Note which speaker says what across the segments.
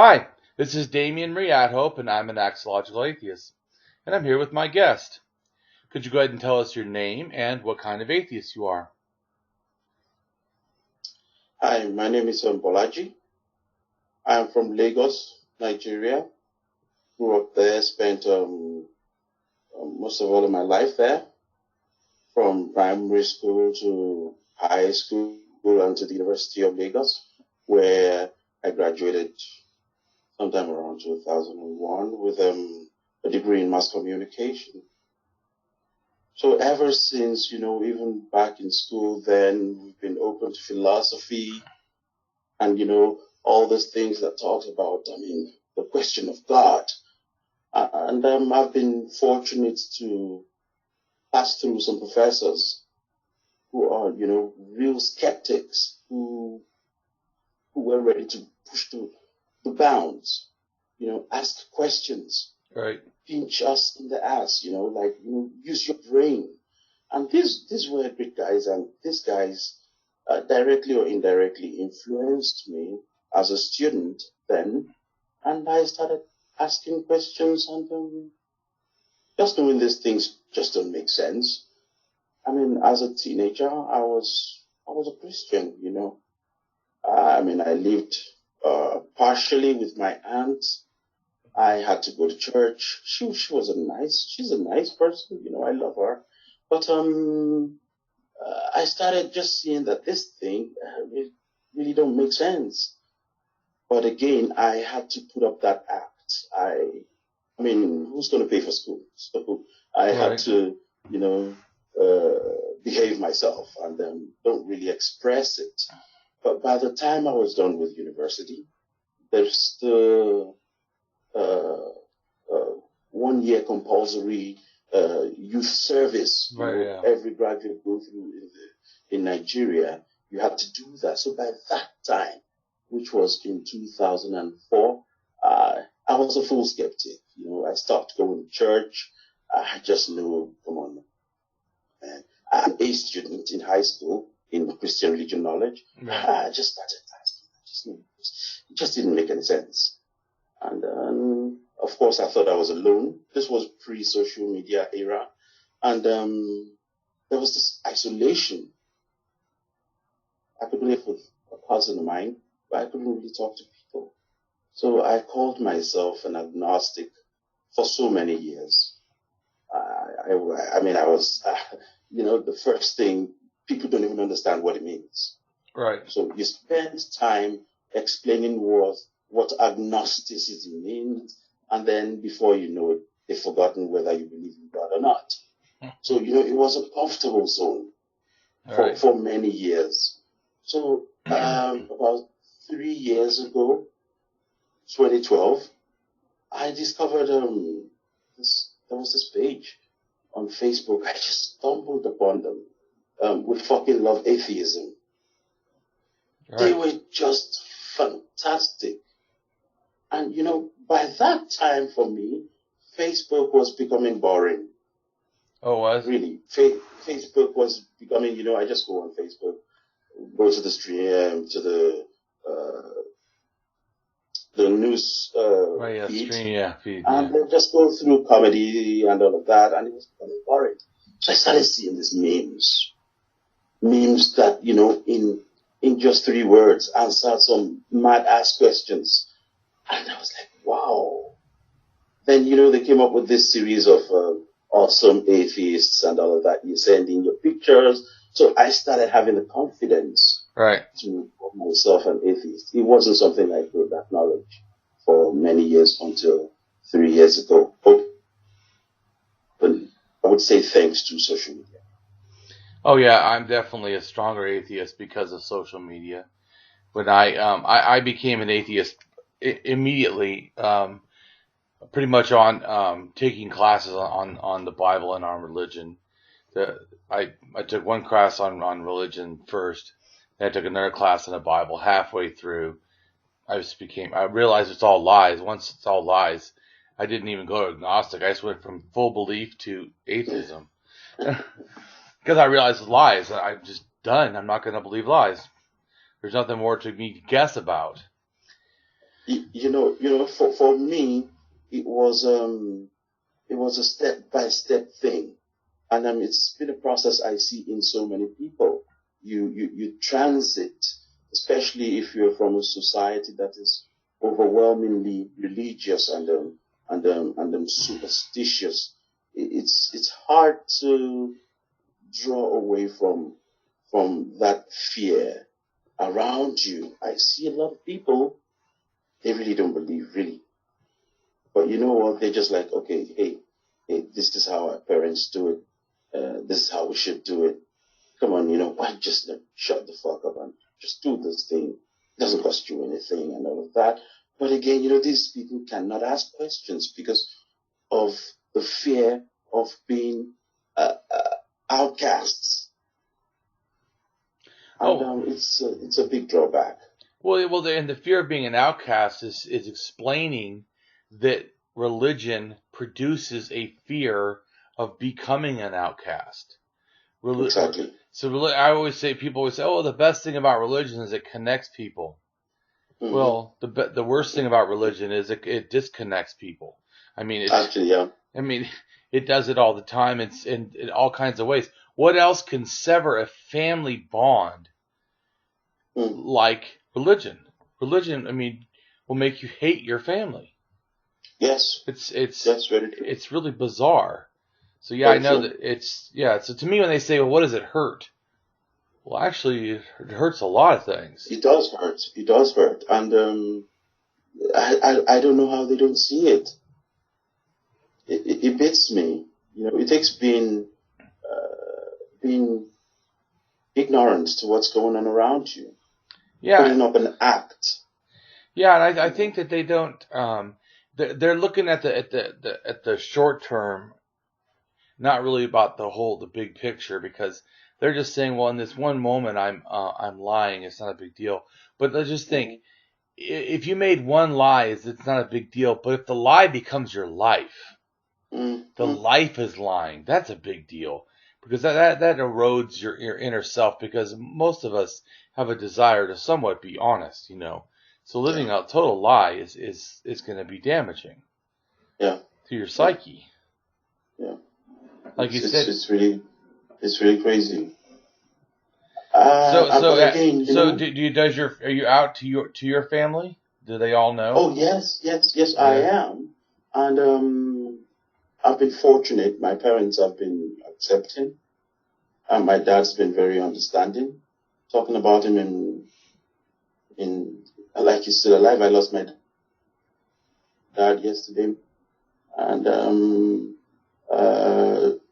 Speaker 1: Hi, this is Damien AtHope, and I'm an Axiological Atheist, and I'm here with my guest. Could you go ahead and tell us your name and what kind of atheist you are?
Speaker 2: Hi, my name is Bolaji. I'm from Lagos, Nigeria. Grew up there, spent most of all of my life there, from primary school to high school and to the University of Lagos, where I graduated sometime around 2001 with a degree in mass communication. So ever since, even back in school then, we've been open to philosophy and, all those things that talk about, the question of God. And I've been fortunate to pass through some professors who are, real skeptics who were ready to push the bounds, ask questions,
Speaker 1: Right.
Speaker 2: pinch us in the ass, use your brain. And these were great guys, and these guys directly or indirectly influenced me as a student then. And I started asking questions, and just knowing these things just don't make sense. As a teenager, I was a Christian, I lived partially with my aunt. I had to go to church. She's a nice person, I love her. But I started just seeing that this thing really don't make sense. But again, I had to put up that act. Who's going to pay for school? So I had to, behave myself and don't really express it. But by the time I was done with university, there's the 1 year compulsory youth service. Every graduate go through in Nigeria. You had to do that. So by that time, which was in 2004, I was a full skeptic. I stopped going to church. I just knew, come on, man. I'm a student in high school in Christian religion knowledge. Right. I just started asking. It just didn't make any sense. And of course, I thought I was alone. This was pre-social media era. And there was this isolation. I could live with a cousin of mine, but I couldn't really talk to people. So I called myself an agnostic for so many years. I was, the first thing, people don't even understand what it means.
Speaker 1: Right.
Speaker 2: So you spend time explaining what agnosticism means, and then before you know it, they've forgotten whether you believe in God or not. So, it was a comfortable zone for many years. So about 3 years ago, 2012, I discovered there was this page on Facebook. I just stumbled upon them. We fucking love atheism. Right. They were just fantastic. And, by that time for me, Facebook was becoming boring.
Speaker 1: Oh, was?
Speaker 2: Really. Facebook was becoming, I just go on Facebook, go to the stream, to the news feed.
Speaker 1: Feed.
Speaker 2: And then just go through comedy and all of that, and it was becoming boring. So I started seeing these memes that, in just 3 words, answered some mad-ass questions. And I was like, wow. Then, they came up with this series of awesome atheists and all of that. You send in your pictures. So I started having the confidence to call myself an atheist. It wasn't something I could acknowledge for many years until 3 years ago. But I would say thanks to social media.
Speaker 1: Oh yeah, I'm definitely a stronger atheist because of social media. When I became an atheist immediately, pretty much on taking classes on the Bible and on religion. I took one class on religion first, then I took another class on the Bible. Halfway through, I realized it's all lies. Once it's all lies, I didn't even go to agnostic. I just went from full belief to atheism. Because I realized it's lies. I'm just done. I'm not going to believe lies. There's nothing more to me to guess about.
Speaker 2: For me, it was a step-by-step thing. And it's been a process I see in so many people. You transit, especially if you're from a society that is overwhelmingly religious and superstitious. It's hard to draw away from that fear around you. I see a lot of people, they really don't believe, really. But you know what? They're just like, okay, hey, this is how our parents do it. This is how we should do it. Come on, why just shut the fuck up and just do this thing? It doesn't cost you anything and all of that. But again, these people cannot ask questions because of the fear of being outcasts. And it's a big drawback.
Speaker 1: Well, and the fear of being an outcast is explaining that religion produces a fear of becoming an outcast.
Speaker 2: Exactly.
Speaker 1: So people always say, oh, the best thing about religion is it connects people. Mm-hmm. Well, the worst thing about religion is it disconnects people. I mean,
Speaker 2: actually, yeah.
Speaker 1: I mean, it does it all the time. It's in all kinds of ways. What else can sever a family bond like religion? Religion, I mean, will make you hate your family.
Speaker 2: Yes.
Speaker 1: That's
Speaker 2: very true.
Speaker 1: It's really bizarre. So yeah, I know that So to me, when they say, well, what does it hurt? Well, actually, it hurts a lot of things.
Speaker 2: It does hurt. It does hurt. And I don't know how they don't see it. It beats me. It takes being ignorant to what's going on around you.
Speaker 1: Yeah.
Speaker 2: Putting up an act.
Speaker 1: Yeah, and I think that they don't. They're looking at the short term, not really about the big picture, because they're just saying, well, in this one moment I'm lying, it's not a big deal. But they just think, if you made one lie, it's not a big deal. But if the lie becomes your life, the life is lying. That's a big deal, because that erodes your inner self. Because most of us have a desire to somewhat be honest, So living a total lie is going to be damaging.
Speaker 2: Yeah.
Speaker 1: To your psyche.
Speaker 2: Yeah.
Speaker 1: Like you said,
Speaker 2: it's really crazy.
Speaker 1: Are you out to your family? Do they all know?
Speaker 2: Oh yes, I am, and I've been fortunate. My parents have been accepting, and my dad's been very understanding. Talking about him in like he's still alive. I lost my dad yesterday, and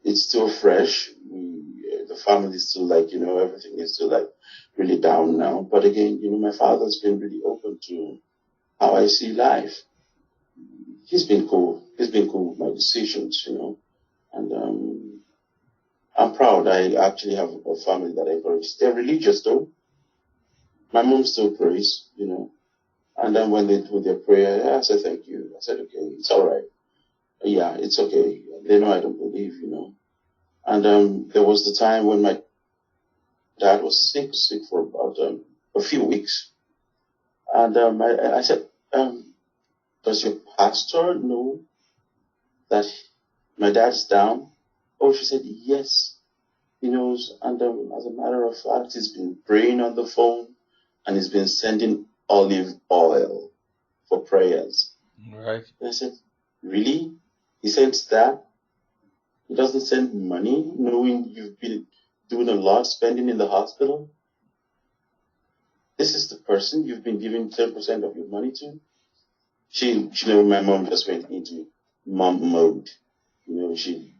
Speaker 2: it's still fresh. The family is still everything is still really down now. But again, my father's been really open to how I see life. He's been cool. He's been cool with my decisions, and I'm proud. I actually have a family that encourages. They're religious though. My mom still prays, and then when they do their prayer, I said thank you. I said okay, it's all right. Yeah, it's okay. They know I don't believe, And there was the time when my dad was sick for about a few weeks. And I said, does your pastor know that my dad's down? Oh, she said, yes, he knows. And as a matter of fact, he's been praying on the phone and he's been sending olive oil for prayers.
Speaker 1: Right.
Speaker 2: And I said, really? He sends that? He doesn't send money, knowing you've been doing a lot, spending in the hospital? This is the person you've been giving 10% of your money to? My mom just went into mom mode. She,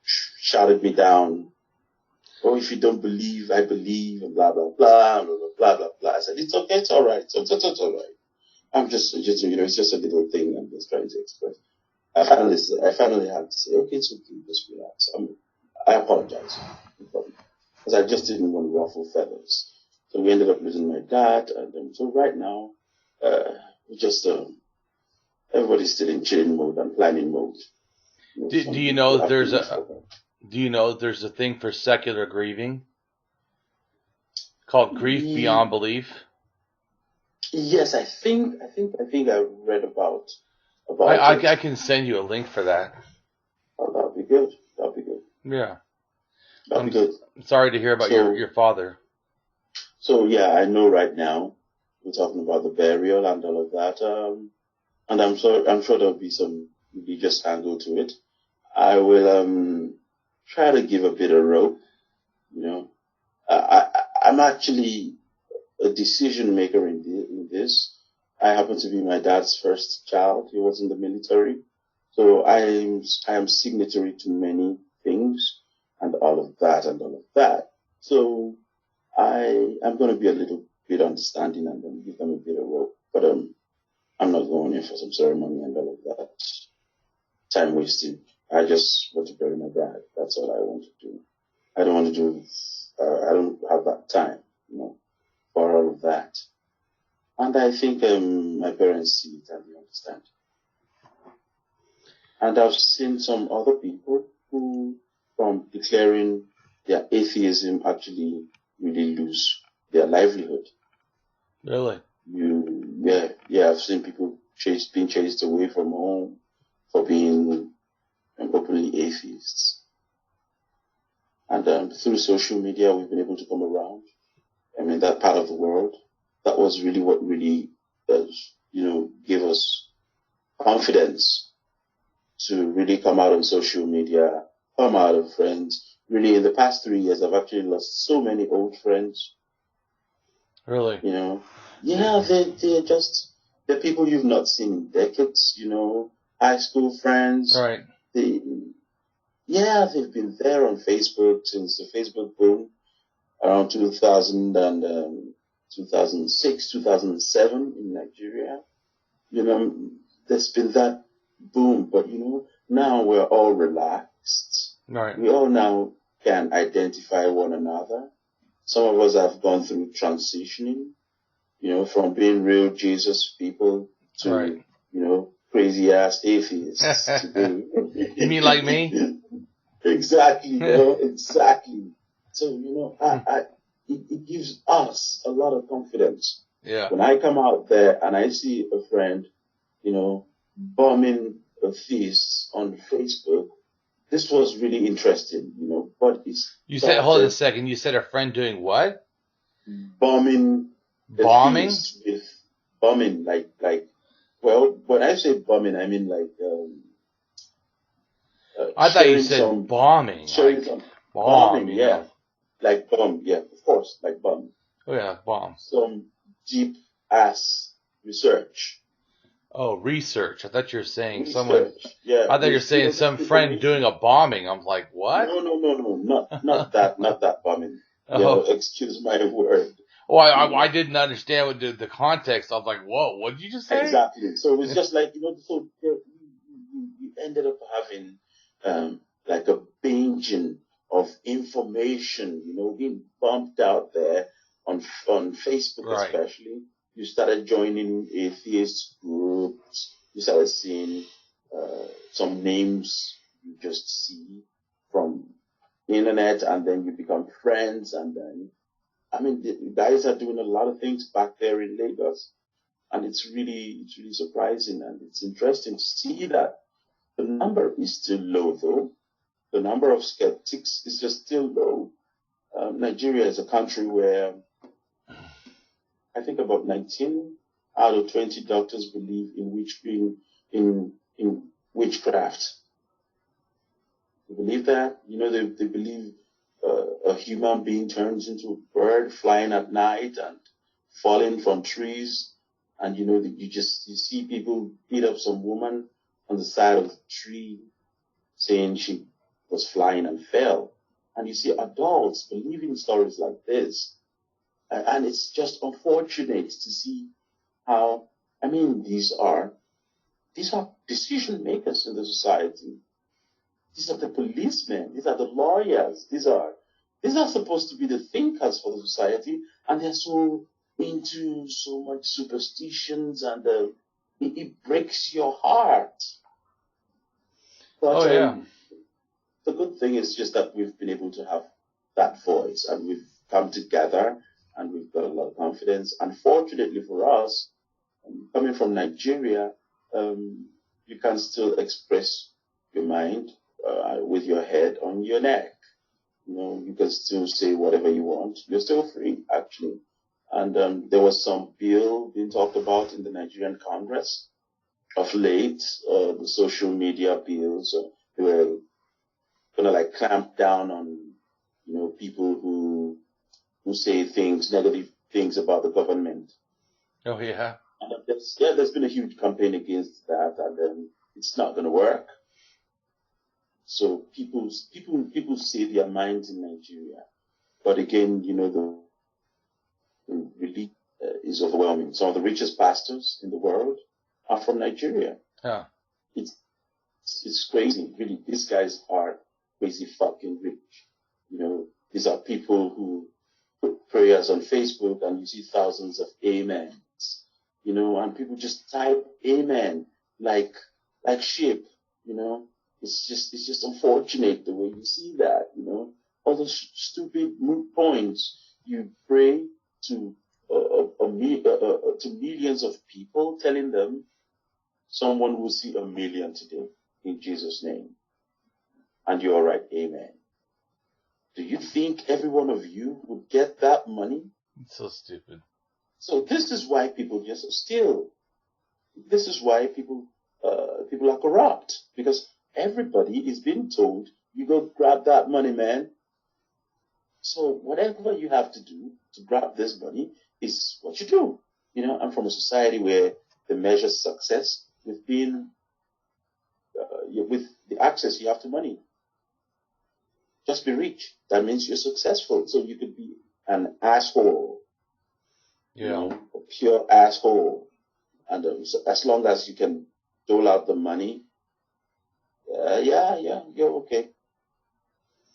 Speaker 2: shouted me down. Oh, if you don't believe, I believe, and blah, blah, blah, blah, blah, blah, blah. I said, it's okay, it's all right. It's all right. I'm just, it's just a little thing I'm just trying to express. I finally had to say, okay, it's okay, just relax. I apologize. Because I just didn't want to ruffle feathers. So we ended up losing my dad. And so right now, we just, everybody's still in chilling mode and planning mode.
Speaker 1: Do you know that there's a thing for secular grieving called grief beyond belief?
Speaker 2: Yes, I think I read about it.
Speaker 1: I can send you a link for that.
Speaker 2: Oh, that'll be good. That'll be good.
Speaker 1: Yeah.
Speaker 2: That'll be good.
Speaker 1: Sorry to hear about your father.
Speaker 2: So yeah, I know right now we're talking about the burial and all of that. And I'm sure there'll be some religious angle to it. I will try to give a bit of rope. You know, I'm actually a decision maker in this. I happen to be my dad's first child. He was in the military, so I am signatory to many things and all of that. So I am going to be a little bit understanding and then give them a bit of rope. But I'm not going in for some ceremony and all of that. Time wasting. I just want to bury my dad. That's all I want to do. I don't want to do. I don't have that time, for all of that. And I think my parents see it and they understand. And I've seen some other people who, from declaring their atheism, actually really lose their livelihood.
Speaker 1: Really?
Speaker 2: Yeah. I've seen people being chased away from home for being openly atheists. And through social media, we've been able to come around. I mean, that part of the world, that was really what really, gave us confidence to really come out on social media, come out of friends. Really, in the past 3 years, I've actually lost so many old friends.
Speaker 1: Really?
Speaker 2: Yeah, they're people you've not seen in decades, high school friends.
Speaker 1: Right.
Speaker 2: They've been there on Facebook since the Facebook boom around 2000 and 2006, 2007 in Nigeria. There's been that boom, but now we're all relaxed.
Speaker 1: Right.
Speaker 2: We all now can identify one another. Some of us have gone through transitioning, from being real Jesus people to, crazy ass atheists today.
Speaker 1: You mean like me?
Speaker 2: Exactly, exactly. So, it gives us a lot of confidence.
Speaker 1: Yeah.
Speaker 2: When I come out there and I see a friend, bombing atheists on Facebook, this was really interesting, but it's...
Speaker 1: hold on a second, you said a friend doing what?
Speaker 2: Bombing?
Speaker 1: Bombing,
Speaker 2: well, when I say bombing, I mean like...
Speaker 1: I thought you said bombing.
Speaker 2: Bombing, yeah. Like bomb, yeah, of course, like bomb.
Speaker 1: Oh, yeah, bomb.
Speaker 2: Some deep-ass research.
Speaker 1: Oh, research. I thought you were saying
Speaker 2: research.
Speaker 1: Someone...
Speaker 2: Yeah.
Speaker 1: I thought you were saying some friend doing a bombing. I'm like, what?
Speaker 2: No, not that bombing.
Speaker 1: Oh.
Speaker 2: Excuse my word.
Speaker 1: Oh, I didn't understand what the context. I was like, whoa, what did you just say?
Speaker 2: Exactly. So it's just like, so you ended up having like a binging of information, being bumped out there on Facebook, right. Especially. You started joining atheist groups. You started seeing some names you just see from the internet, and then you become friends. And then, the guys are doing a lot of things back there in Lagos, and it's really surprising, and it's interesting to see that the number is still low, though. The number of skeptics is just still low. Nigeria is a country where I think about 19 out of 20 doctors believe in witchcraft. They believe that. They believe a human being turns into a bird flying at night and falling from trees. And, you see people beat up some woman on the side of the tree saying she was flying and fell. And you see adults believing stories like this. And it's just unfortunate to see how, these are decision makers in the society. These are the policemen. These are the lawyers. These are supposed to be the thinkers for the society, and they're so into so much superstitions, and it breaks your heart. But the good thing is just that we've been able to have that voice, and we've come together, and we've got a lot of confidence. Unfortunately for us, coming from Nigeria, you can still express your mind with your head on your neck. You can still say whatever you want. You're still free, actually. And there was some bill being talked about in the Nigerian Congress of late, the social media bills. They were going to clamp down on, people who say negative things about the government.
Speaker 1: Oh, yeah.
Speaker 2: And there's been a huge campaign against that, and it's not going to work. So people say their minds in Nigeria, but again, the relief is overwhelming. Some of the richest pastors in the world are from Nigeria.
Speaker 1: Yeah.
Speaker 2: It's crazy, really. These guys are crazy fucking rich. These are people who put prayers on Facebook and you see thousands of amens, and people just type amen like sheep, It's just unfortunate the way you see that, all those stupid moot points. You pray to millions of people, telling them someone will see 1 million today in Jesus' name, and you're all right, amen. Do you think every one of you would get that money?
Speaker 1: It's so stupid.
Speaker 2: So this is why people just steal. This is why people are corrupt, because everybody is being told, you go grab that money, man. So whatever you have to do to grab this money is what you do. I'm from a society where they measure success with being, with the access you have to money. Just be rich. That means you're successful. So you could be an asshole.
Speaker 1: Yeah.
Speaker 2: A pure asshole. And so as long as you can dole out the money, you're okay.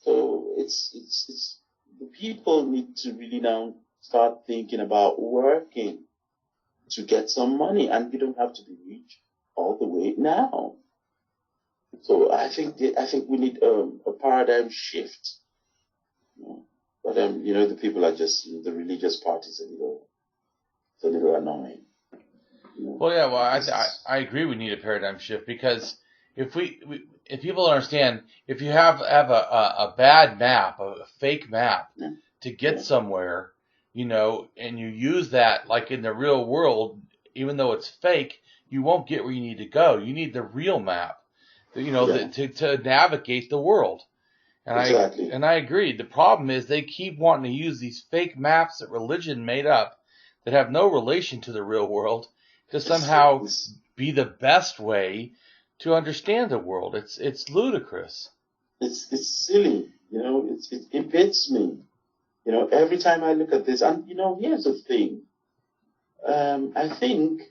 Speaker 2: So it's the people need to really now start thinking about working to get some money, and you don't have to be rich all the way now. So I think we need a paradigm shift. But the people are just the religious parties a little annoying.
Speaker 1: Well, yeah. Well, I agree. We need a paradigm shift, because if people understand, if you have a bad map, a fake map to get somewhere, and you use that like in the real world, even though it's fake, you won't get where you need to go. You need the real map, to navigate the world. And
Speaker 2: exactly.
Speaker 1: I agree. The problem is they keep wanting to use these fake maps that religion made up that have no relation to the real world to somehow be the best way to understand the world. It's ludicrous.
Speaker 2: It's silly. It impeds me. Every time I look at this, and here's the thing. I think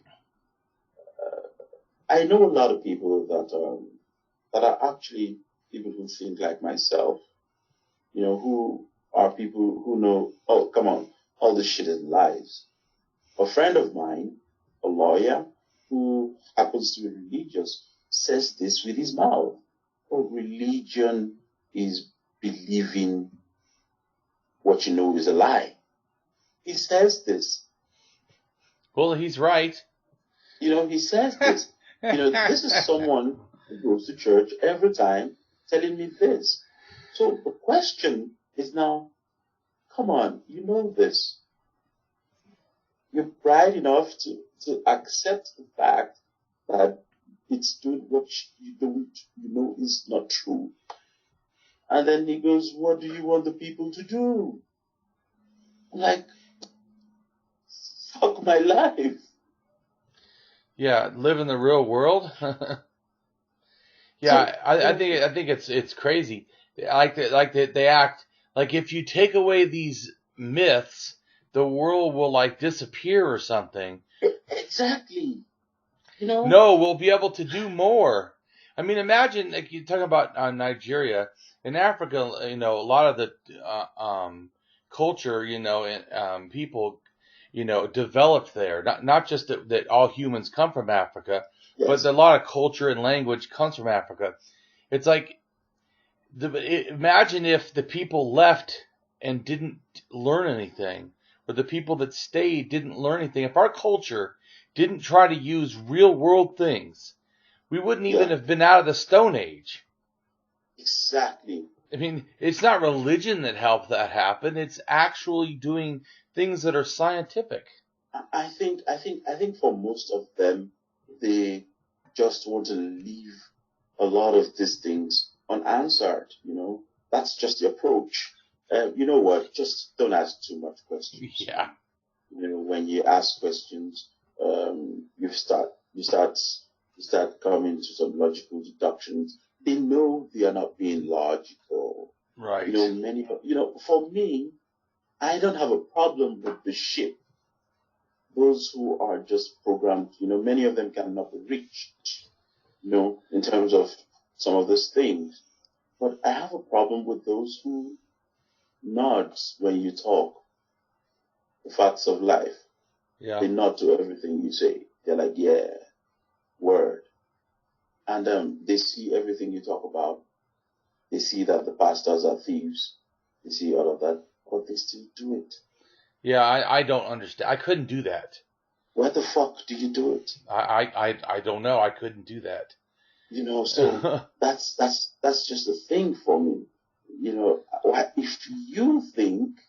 Speaker 2: I know a lot of people that are actually people who think like myself. Who are people who know, oh, come on, all this shit is lies. A friend of mine, a lawyer who happens to be religious, says this with his mouth. Oh, religion is believing what you know is a lie. He says this.
Speaker 1: Well, he's right.
Speaker 2: He says this. This is someone who goes to church every time telling me this. So the question is now, come on, you know this. You're bright enough to accept the fact that it's doing what you know is not true. And then he goes, what do you want the people to do? I'm like, fuck my life.
Speaker 1: Yeah, live in the real world. Yeah, I think it's crazy. They act like if you take away these myths, the world will disappear or something.
Speaker 2: Exactly.
Speaker 1: No, we'll be able to do more. I mean, imagine you're talking about Nigeria. In Africa, a lot of the culture, and people, developed there. Not just that all humans come from Africa, yes, but a lot of culture and language comes from Africa. It's like, imagine if the people left and didn't learn anything. or the people that stayed didn't learn anything, if our culture didn't try to use real world things, we wouldn't even have been out of the Stone Age.
Speaker 2: Exactly.
Speaker 1: I mean, it's not religion that helped that happen. It's actually doing things that are scientific.
Speaker 2: I think for most of them, they just want to leave a lot of these things unanswered. That's just the approach. You know what? Just don't ask too much questions.
Speaker 1: Yeah.
Speaker 2: When you ask questions, you start coming to some logical deductions. They know they are not being logical.
Speaker 1: Right.
Speaker 2: For me, I don't have a problem with the ship. Those who are just programmed, many of them cannot be reached, in terms of some of these things. But I have a problem with those who nods when you talk the facts of life.
Speaker 1: Yeah.
Speaker 2: They nod to everything you say. They're like, yeah, word. And they see everything you talk about. They see that the pastors are thieves. They see all of that, but they still do it.
Speaker 1: Yeah, I don't understand. I couldn't do that.
Speaker 2: Why the fuck do you do it?
Speaker 1: I don't know. I couldn't do that.
Speaker 2: So that's just a thing for me. If you think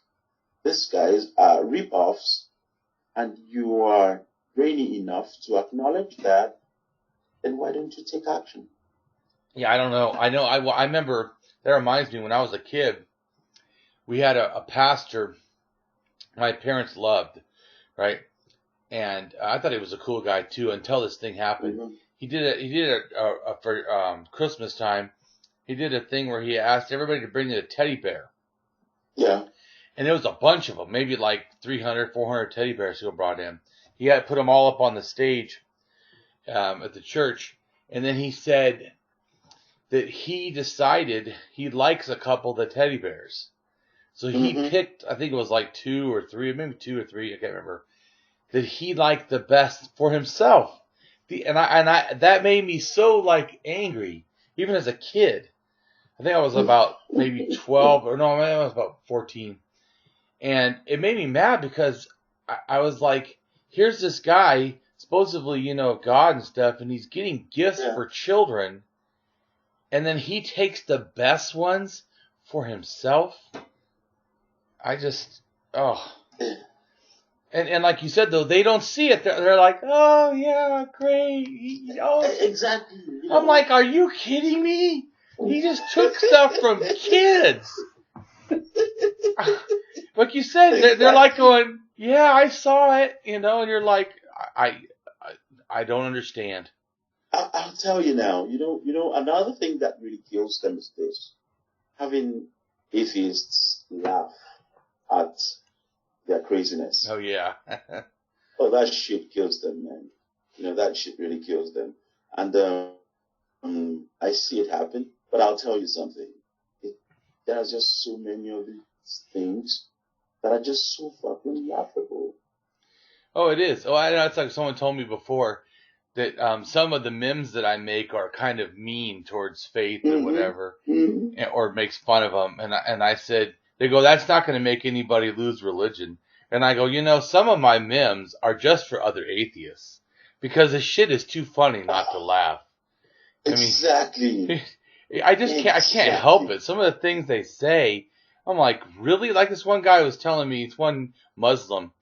Speaker 2: these guys are rip-offs and you are brainy enough to acknowledge that, then why don't you take action?
Speaker 1: Yeah, I don't know. I remember, that reminds me, when I was a kid, we had a pastor my parents loved, right? And I thought he was a cool guy too until this thing happened. Mm-hmm. He did for Christmas time. He did a thing where he asked everybody to bring in a teddy bear.
Speaker 2: Yeah.
Speaker 1: And there was a bunch of them, maybe like 300, 400 teddy bears he brought in. He had put them all up on the stage at the church. And then he said that he decided he likes a couple of the teddy bears. So he picked, I think it was like 2 or 3, maybe 2 or 3, I can't remember, that he liked the best for himself. And that made me so like angry, even as a kid. I think I was about maybe 12, or no, I was about 14. And it made me mad because I was like, here's this guy, supposedly, God and stuff, and he's getting gifts for children. And then he takes the best ones for himself. I just, And like you said, though, they don't see it. They're like, oh, yeah, great.
Speaker 2: Exactly.
Speaker 1: I'm like, are you kidding me? He just took stuff from kids. Like you said, they're like going, yeah, I saw it, and you're like, I don't understand.
Speaker 2: I'll tell you now, another thing that really kills them is this. Having atheists laugh at their craziness.
Speaker 1: Oh, yeah.
Speaker 2: Oh, that shit kills them, man. That shit really kills them. And I see it happen, but I'll tell you something. There are just so many of these things that are just so fucking laughable.
Speaker 1: Oh, it is. Oh, I know. It's like someone told me before that some of the memes that I make are kind of mean towards faith or whatever, or makes fun of them. And I said, they go, that's not going to make anybody lose religion. And I go, some of my memes are just for other atheists because the shit is too funny not to laugh.
Speaker 2: Exactly.
Speaker 1: I just can't. I can't help it. Some of the things they say, I'm like, really? Like this one guy was telling me, it's one Muslim.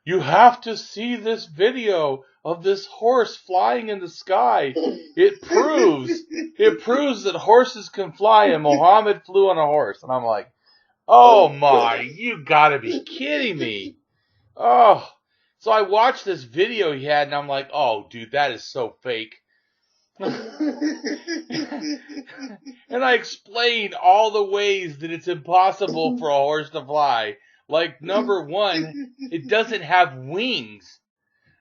Speaker 1: You have to see this video of this horse flying in the sky. It proves that horses can fly, and Muhammad flew on a horse. And I'm like, oh my, you gotta be kidding me. Oh, so I watched this video he had, and I'm like, oh, dude, that is so fake. And I explained all the ways that it's impossible for a horse to fly. Like, number one, it doesn't have wings.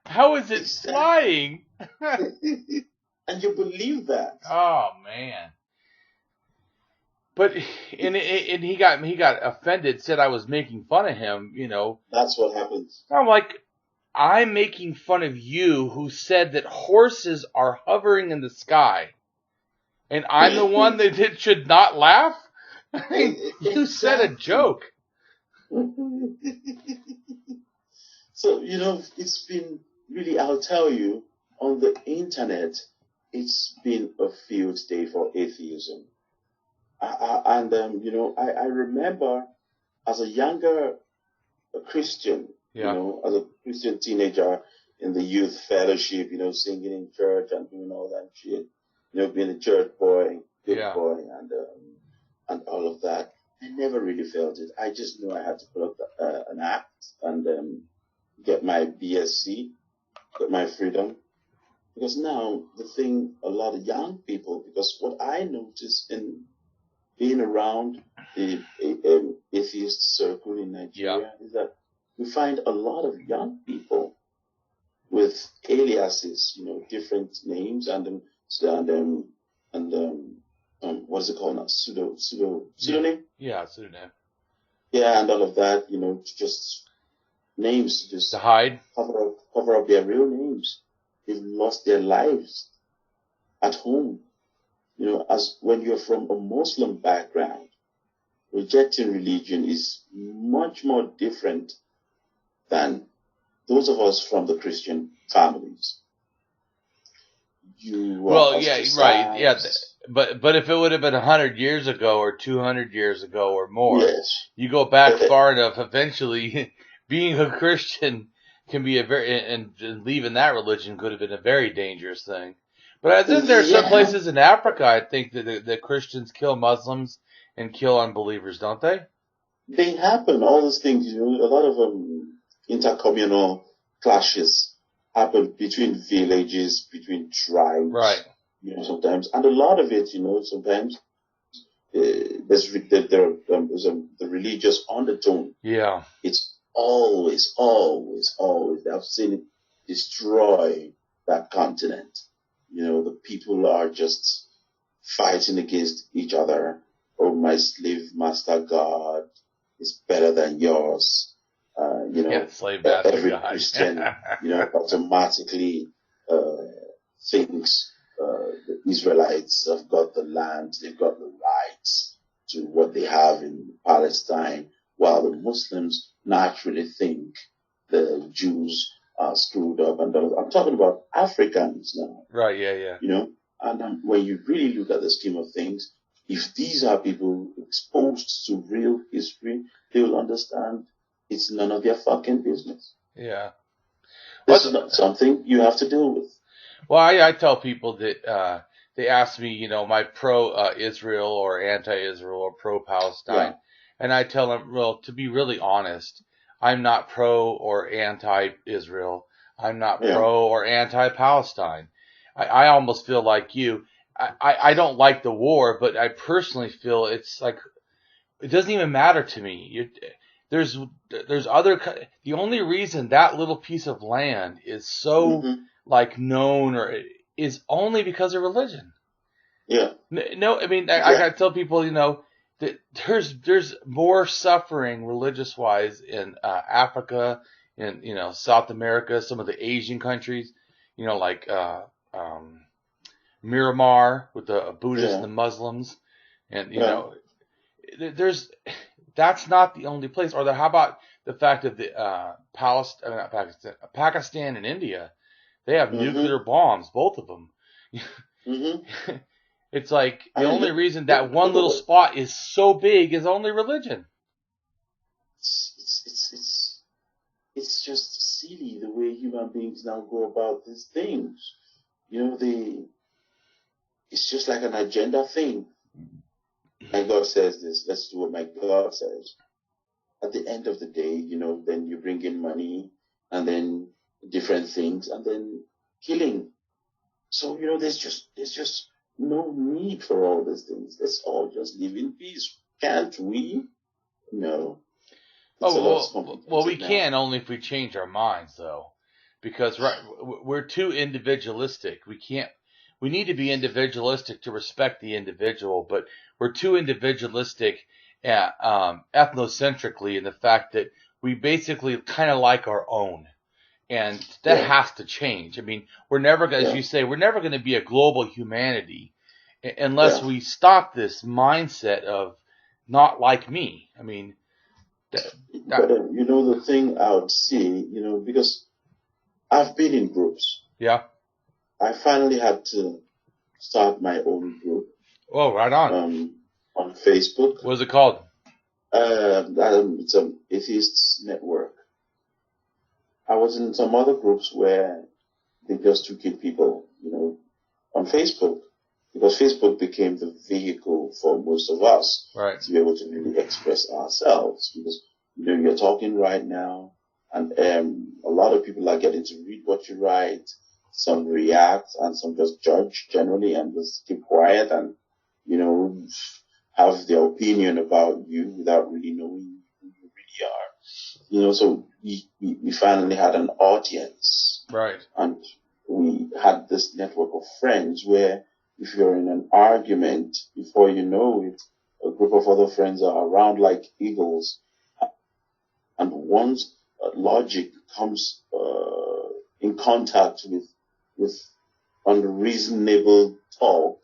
Speaker 1: How is it flying?
Speaker 2: And you believe that?
Speaker 1: Oh, man. But and he got offended, said I was making fun of him,
Speaker 2: That's what happens.
Speaker 1: I'm like, I'm making fun of you who said that horses are hovering in the sky. And I'm the one that should not laugh? I mean, you said a joke.
Speaker 2: So, it's been really, I'll tell you, on the internet, it's been a field day for atheism. I remember as a younger Christian, as a Christian teenager in the youth fellowship, singing in church and doing all that shit, being a church boy, good boy, and all of that. I never really felt it. I just knew I had to put up an act and get my BSc, get my freedom. Because now the thing, a lot of young people, because what I noticed in being around the atheist circle in Nigeria is that we find a lot of young people with aliases, different names and what is it called now? Pseudonym?
Speaker 1: Yeah, pseudonym.
Speaker 2: Yeah, and all of that, just names just
Speaker 1: to hide,
Speaker 2: cover up their real names. They've lost their lives at home. As when you're from a Muslim background, rejecting religion is much more different than those of us from the Christian families.
Speaker 1: But if it would have been 100 years ago or 200 years ago or more, you go back far enough, eventually being a Christian can be and leaving that religion could have been a very dangerous thing. But I think there are some places in Africa, I think, that the Christians kill Muslims and kill unbelievers, don't they?
Speaker 2: They happen. All those things, a lot of intercommunal clashes happen between villages, between tribes.
Speaker 1: Right.
Speaker 2: Sometimes. And a lot of it, sometimes there's the religious undertone.
Speaker 1: Yeah.
Speaker 2: It's always. I've seen it destroy that continent. The people are just fighting against each other. Oh, my slave master God is better than yours.
Speaker 1: Slave master
Speaker 2: every
Speaker 1: God.
Speaker 2: Christian, automatically thinks the Israelites have got the land, they've got the rights to what they have in Palestine, while the Muslims naturally think the Jews are screwed up. And I'm talking about Africans now.
Speaker 1: Right, yeah.
Speaker 2: And when you really look at the scheme of things, if these are people exposed to real history, they will understand it's none of their fucking business.
Speaker 1: Yeah.
Speaker 2: This is not something you have to deal with.
Speaker 1: Well, I tell people that they ask me, my pro-Israel or anti-Israel or pro-Palestine. And I tell them, well, to be really honest, I'm not pro or anti-Israel. I'm not pro or anti-Palestine. I almost feel like you. I don't like the war, but I personally feel it's like it doesn't even matter to me. There's other. The only reason that little piece of land is so known or is only because of religion.
Speaker 2: Yeah.
Speaker 1: No, I mean I gotta tell people, that there's more suffering religious wise in Africa, in South America, some of the Asian countries, like Myanmar with the Buddhists and the Muslims, and that's not the only place. Or how about the fact that the Pakistan and India, they have nuclear bombs, both of them. It's like the only reason that one little spot is so big is only religion.
Speaker 2: It's just silly the way human beings now go about these things. It's just like an agenda thing. My God says this, let's do what my God says. At the end of the day, then you bring in money and then different things and then killing. So, there's just no need for all these things. Let's all just live in peace. Can't we? No.
Speaker 1: Well, we can only if we change our minds, though, because we're too individualistic. We need to be individualistic to respect the individual, but we're too individualistic, ethnocentrically, in the fact that we basically kind of like our own, and that has to change. I mean, we're never, as you say, we're never going to be a global humanity unless we stop this mindset of not like me. I mean,
Speaker 2: But the thing I would say, because I've been in groups.
Speaker 1: Yeah.
Speaker 2: I finally had to start my own group.
Speaker 1: Oh, right on.
Speaker 2: On Facebook.
Speaker 1: What is it called?
Speaker 2: It's an atheists network. I was in some other groups where they just took in people, on Facebook, because Facebook became the vehicle for most of us to be able to really express ourselves. Because you're talking right now, and a lot of people are getting to read what you write. Some react, and some just judge generally, and just keep quiet, and have their opinion about you without really knowing who you really are. So we finally had an audience.
Speaker 1: Right.
Speaker 2: And we had this network of friends where if you're in an argument, before you know it, a group of other friends are around like eagles. And once logic comes in contact with unreasonable talk,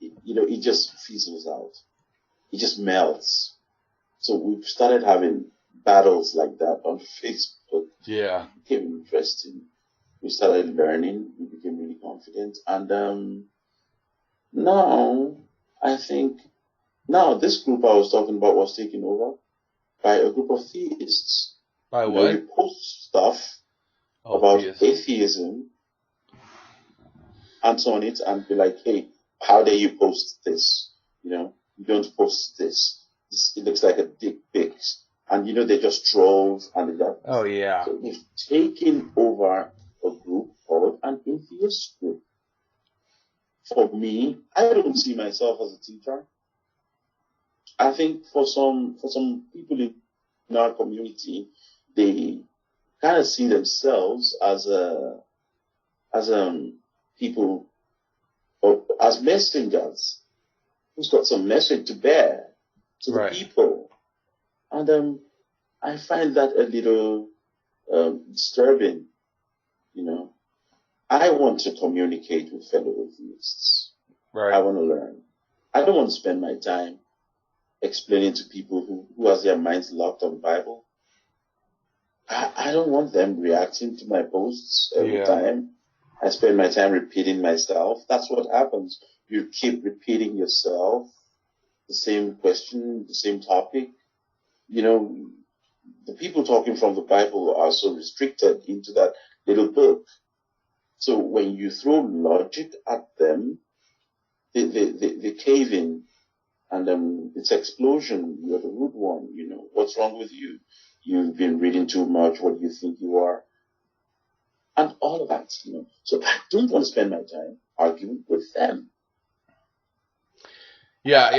Speaker 2: it just fizzles out. It just melts. So we started having battles like that on Facebook.
Speaker 1: Yeah.
Speaker 2: It became interesting. We started learning. We became really confident. And now, I think, this group I was talking about was taken over by a group of theists.
Speaker 1: By what?
Speaker 2: You post stuff about atheism and so on it, and be like, hey, how dare you post this? You don't post this. It looks like a dick pic. And they just trolls and they just...
Speaker 1: Oh, yeah.
Speaker 2: So we've taken over a group called an atheist group. For me, I don't see myself as a teacher. I think for some people in our community, they kind of see themselves as people, or as messengers who's got some message to bear to the people. And I find that a little disturbing. I want to communicate with fellow atheists.
Speaker 1: Right.
Speaker 2: I want to learn. I don't want to spend my time explaining to people who has their minds locked on the Bible. I don't want them reacting to my posts every time. I spend my time repeating myself. That's what happens. You keep repeating yourself, the same question, the same topic. The people talking from the Bible are so restricted into that little book. So when you throw logic at them, they cave in, and it's explosion. You're the rude one. What's wrong with you? You've been reading too much. What do you think you are? And all of that, So I don't want to spend my time arguing with them.
Speaker 1: Yeah.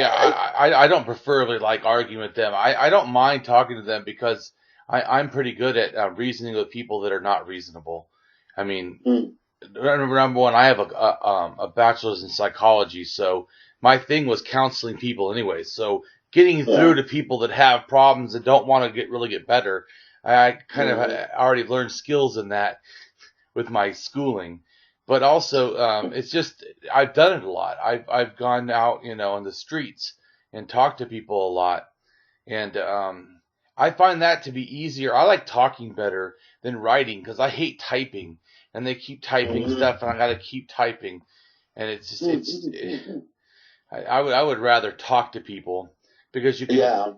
Speaker 1: I don't preferably like arguing with them. I don't mind talking to them because I'm pretty good at reasoning with people that are not reasonable. I mean, number one, I have a bachelor's in psychology, so my thing was counseling people anyway. So getting through to people that have problems and don't want to really get better, I kind of already learned skills in that with my schooling. But also, it's just, I've done it a lot. I've gone out, in the streets and talked to people a lot. And I find that to be easier. I like talking better than writing because I hate typing. And they keep typing stuff, and I got to keep typing. And it's just, I would rather talk to people because you can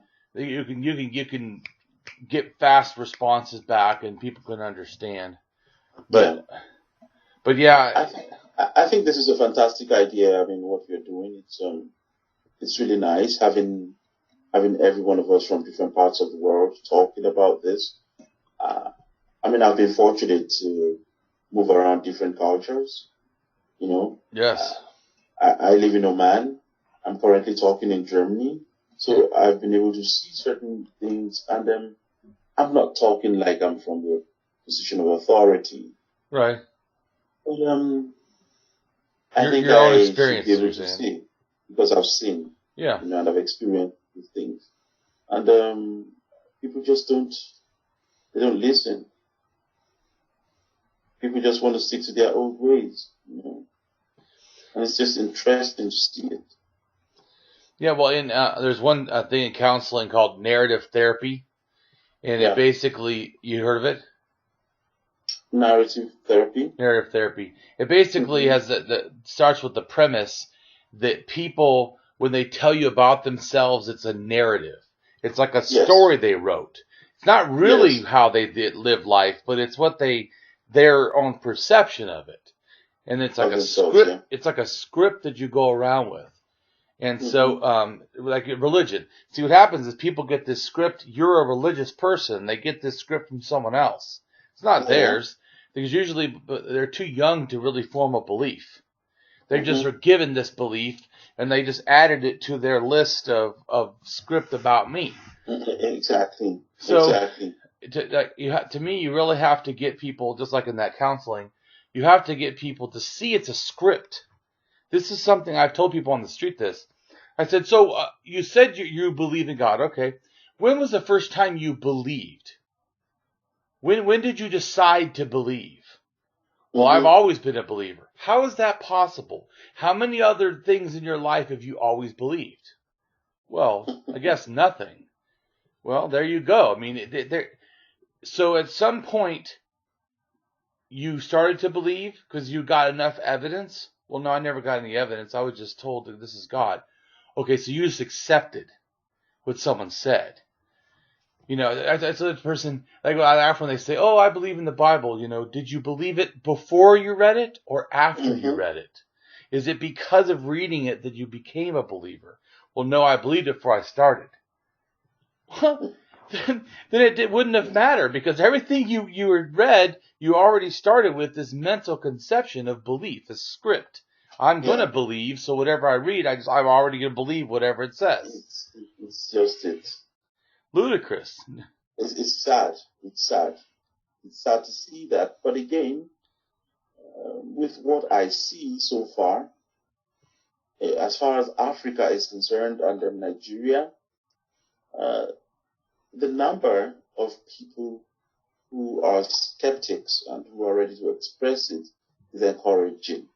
Speaker 1: get fast responses back, and people can understand. But yeah,
Speaker 2: I think this is a fantastic idea. I mean, what you're doing, it's really nice having every one of us from different parts of the world talking about this. I mean, I've been fortunate to move around different cultures.
Speaker 1: Yes.
Speaker 2: I live in Oman. I'm currently talking in Germany, so I've been able to see certain things, and I'm not talking like I'm from the position of authority.
Speaker 1: Right.
Speaker 2: But I think I should be able to see, because I've seen, and I've experienced these things, and people just don't listen. People just want to stick to their old ways, and it's just interesting to see it.
Speaker 1: Yeah, well, there's one thing in counseling called narrative therapy, and it basically, you heard of it?
Speaker 2: Narrative therapy.
Speaker 1: Narrative therapy. It basically has starts with the premise that people, when they tell you about themselves, it's a narrative. It's like a story they wrote. It's not really how they live life, but it's what their own perception of it. And it's like a script. Yeah. It's like a script that you go around with. And so, like religion. See, what happens is people get this script. You're a religious person. They get this script from someone else. It's not theirs. Because usually they're too young to really form a belief. They just are given this belief, and they just added it to their list of script about me.
Speaker 2: Exactly.
Speaker 1: So, to me, you really have to get people, just like in that counseling, you have to get people to see it's a script. This is something I've told people on the street this. I said, so you said you believe in God. Okay. When was the first time you believed? When did you decide to believe? Well, I've always been a believer. How is that possible? How many other things in your life have you always believed? Well, I guess nothing. Well, there you go. I mean, so at some point, you started to believe because you got enough evidence? Well, no, I never got any evidence. I was just told that this is God. Okay, so you just accepted what someone said. You know, that's a person, like when they say, oh, I believe in the Bible, you know, did you believe it before you read it or after you read it? Is it because of reading it that you became a believer? Well, no, I believed it before I started. Well, then it wouldn't have mattered because everything you read, you already started with this mental conception of belief, this script. I'm going to believe, so whatever I read, I'm already going to believe whatever it says.
Speaker 2: It's just it.
Speaker 1: Ludicrous.
Speaker 2: It's sad. It's sad. It's sad to see that. But again, with what I see so far, as far as Africa is concerned and Nigeria, the number of people who are skeptics and who are ready to express it is encouraging.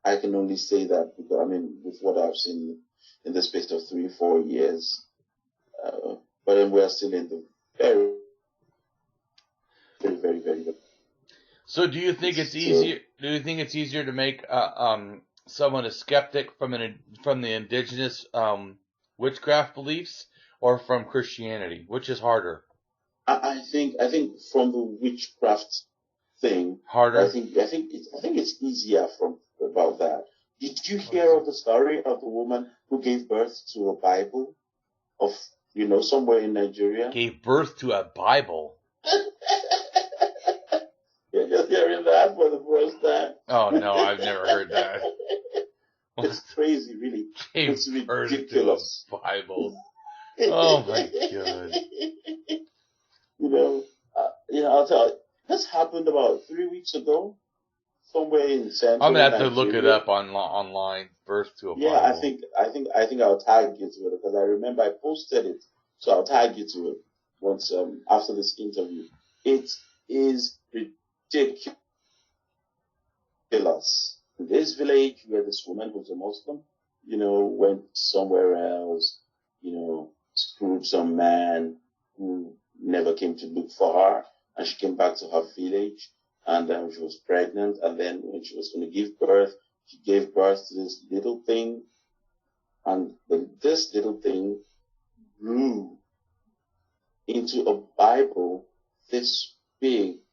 Speaker 2: I can only say that because, I mean, with what I've seen in the space of 3-4 years, but then we are still in the very, very, very, very good.
Speaker 1: So, do you think it's easier? Do you think it's easier to make someone a skeptic from the indigenous witchcraft beliefs or from Christianity? Which is harder?
Speaker 2: I think from the witchcraft thing,
Speaker 1: harder.
Speaker 2: I think it's easier about that. Did you hear of the story of the woman who gave birth to a Bible of, somewhere in Nigeria?
Speaker 1: Gave birth to a Bible?
Speaker 2: You're just hearing that for the first time.
Speaker 1: Oh, no, I've never heard that.
Speaker 2: It's crazy, really. It's ridiculous.
Speaker 1: To a Bible. Oh, my God.
Speaker 2: I'll tell you, this happened about 3 weeks ago. Somewhere in Central
Speaker 1: I'm gonna have to look it up online. Birth to a Bible.
Speaker 2: Yeah, I think I'll tag you to it because I remember I posted it, so I'll tag you to it once after this interview. It is ridiculous. In this village where this woman who's a Muslim, went somewhere else, screwed some man who never came to look for her, and she came back to her village. And she was pregnant, and then when she was going to give birth, she gave birth to this little thing, and this little thing grew into a Bible this big.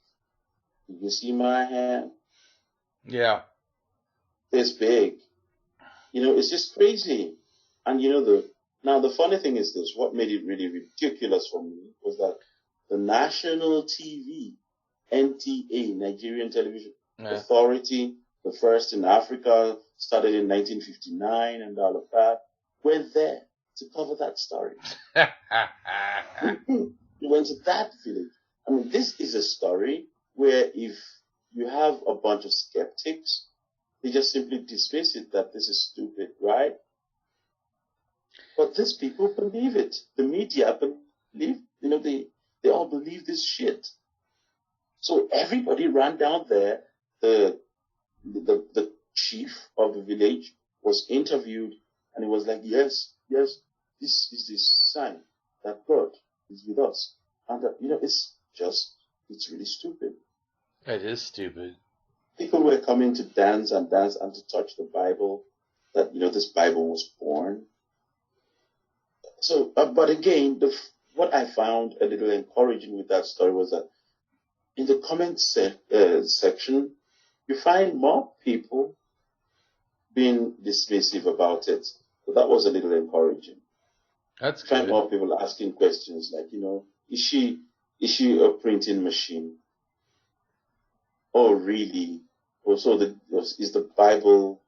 Speaker 2: You see my hand?
Speaker 1: Yeah.
Speaker 2: This big. It's just crazy. And the funny thing is this, what made it really ridiculous for me was that the national TV, NTA, Nigerian Television Authority, the first in Africa, started in 1959 and all of that, were there to cover that story. You went to that village. I mean, this is a story where if you have a bunch of skeptics, they just simply dismiss it that this is stupid, right? But these people believe it. The media believe, they all believe this shit. So everybody ran down there. The chief of the village was interviewed, and he was like, yes, yes, this is the sign that God is with us. And that, it's really stupid.
Speaker 1: It is stupid.
Speaker 2: People were coming to dance and to touch the Bible, that, this Bible was born. So, but again, what I found a little encouraging with that story was that in the comment section, you find more people being dismissive about it. So that was a little encouraging.
Speaker 1: That's
Speaker 2: you find
Speaker 1: good.
Speaker 2: more people asking questions like, is she a printing machine? Oh, really? Also, is the Bible,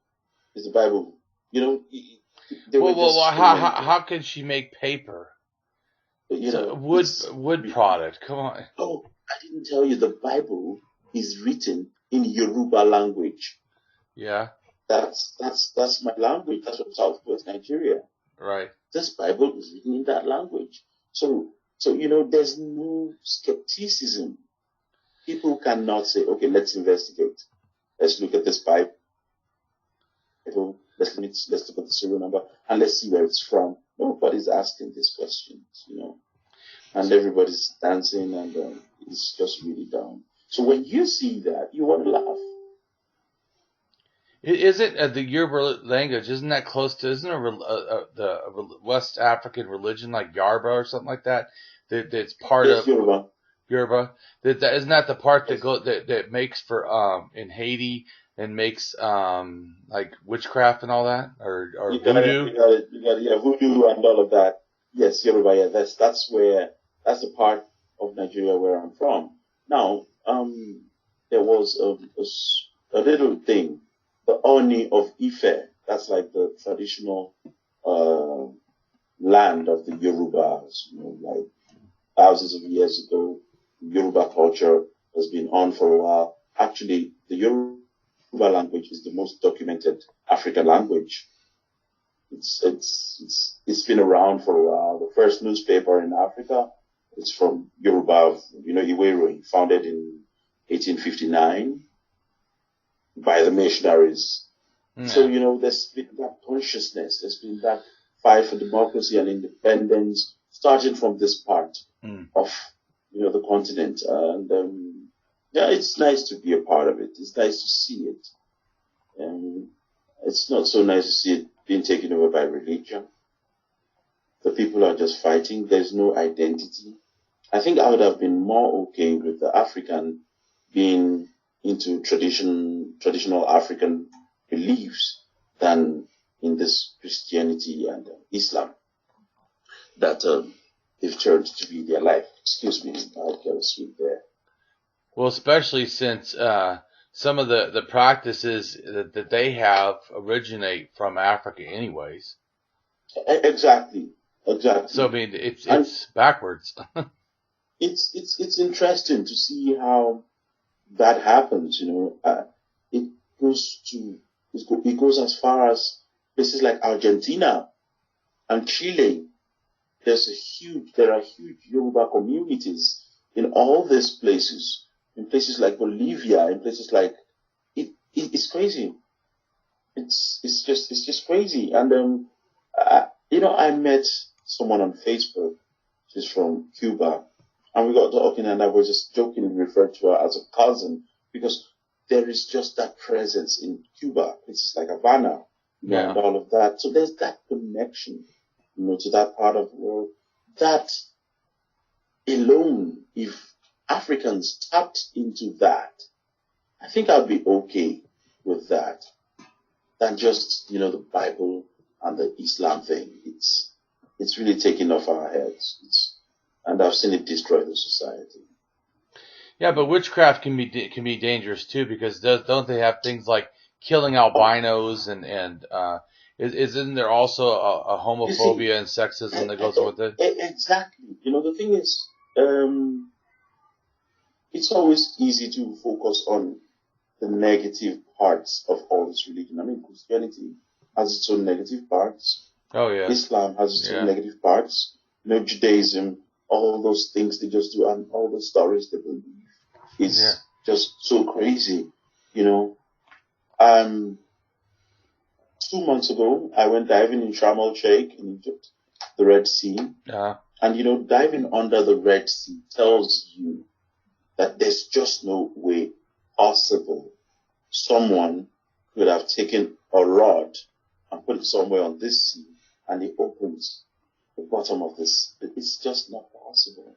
Speaker 1: how can she make paper? Wood product. Come on.
Speaker 2: Oh, I didn't tell you the Bible is written in Yoruba language.
Speaker 1: Yeah.
Speaker 2: That's my language. That's from Southwest Nigeria.
Speaker 1: Right.
Speaker 2: This Bible is written in that language. So there's no skepticism. People cannot say, okay, let's investigate. Let's look at this Bible. Let's look at the serial number and let's see where it's from. Nobody's asking these questions, and everybody's dancing, and it's just really dumb. So when you see that, you want to laugh.
Speaker 1: Isn't the Yoruba language? Isn't that close to? Isn't the West African religion like Yoruba or something like that? That's part of
Speaker 2: Yoruba.
Speaker 1: Yoruba. Isn't that the part that makes for in Haiti and makes like witchcraft and all that, or voodoo?
Speaker 2: You got it, voodoo and all of that. Yes, Yoruba. Yeah, that's the part of Nigeria where I'm from. Now, there was a little thing, the Oni of Ife. That's like the traditional land of the Yorubas. Like thousands of years ago, Yoruba culture has been on for a while. Actually, the Yoruba language is the most documented African language. It's been around for a while. The first newspaper in Africa is from Yoruba, Iwero, founded in 1859 by the missionaries. So, there's been that consciousness. There's been that fight for democracy and independence, starting from this part of, the continent. And, it's nice to be a part of it. It's nice to see it. And it's not so nice to see it being taken over by religion. The people are just fighting. There's no identity. I think I would have been more okay with the African being into traditional African beliefs than in this Christianity and Islam that they've turned to be their life. Excuse me, I'll get a sweet there.
Speaker 1: Well, especially since some of the practices that they have originate from Africa anyways.
Speaker 2: Exactly.
Speaker 1: So, I mean, it's backwards.
Speaker 2: It's interesting to see how that happens, it goes as far as places like Argentina and Chile. There are huge Yoruba communities in all these places, in places like Bolivia, in places like, it's crazy. It's just crazy. And, I met someone on Facebook. She's from Cuba. And we got talking, and I was just jokingly referred to her as a cousin, because there is just that presence in Cuba, places like Havana, and all of that. So there's that connection, to that part of the world. That alone, if Africans tapped into that, I think I'd be okay with that, than just, the Bible and the Islam thing. It's really taking off our heads. And I've seen it destroy the society.
Speaker 1: Yeah, but witchcraft can be dangerous too, because don't they have things like killing albinos and isn't there also a homophobia and sexism that goes with it?
Speaker 2: Exactly. The thing is, it's always easy to focus on the negative parts of all this religion. I mean, Christianity has its own negative parts.
Speaker 1: Oh yeah.
Speaker 2: Islam has its own negative parts. Judaism, all those things they just do, and all the stories they believe is just so crazy, 2 months ago, I went diving in Sharm el-Sheikh in Egypt, the Red Sea. And, diving under the Red Sea tells you that there's just no way possible someone could have taken a rod and put it somewhere on this sea and it opens the bottom of this. It's just not possible.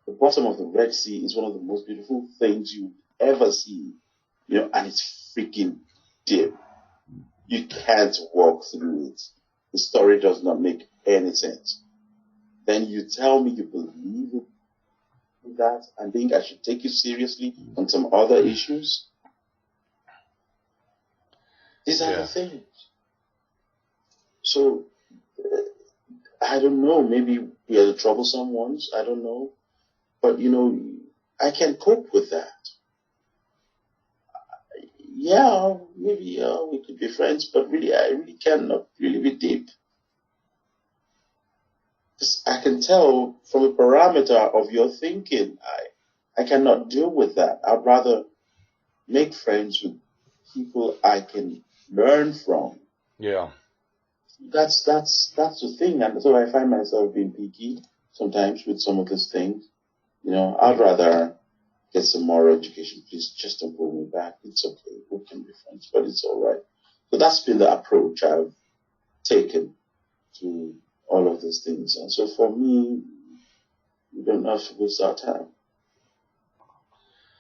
Speaker 2: The bottom of the Red Sea is one of the most beautiful things you've ever seen, and it's freaking deep. You can't walk through it. The story does not make any sense. Then you tell me you believe in that and think I should take you seriously on some other issues? These are the things. So, I don't know, maybe we are the troublesome ones, I don't know. But, I can cope with that. Yeah, maybe we could be friends, but really, I really cannot really be deep. I can tell from a parameter of your thinking, I cannot deal with that. I'd rather make friends with people I can learn from.
Speaker 1: Yeah.
Speaker 2: That's the thing. And so I find myself being picky sometimes with some of these things. I'd rather get some more education. Please just don't pull me back. It's okay. We can be friends, but it's all right. So that's been the approach I've taken to all of these things. And so for me, we don't have to waste our time.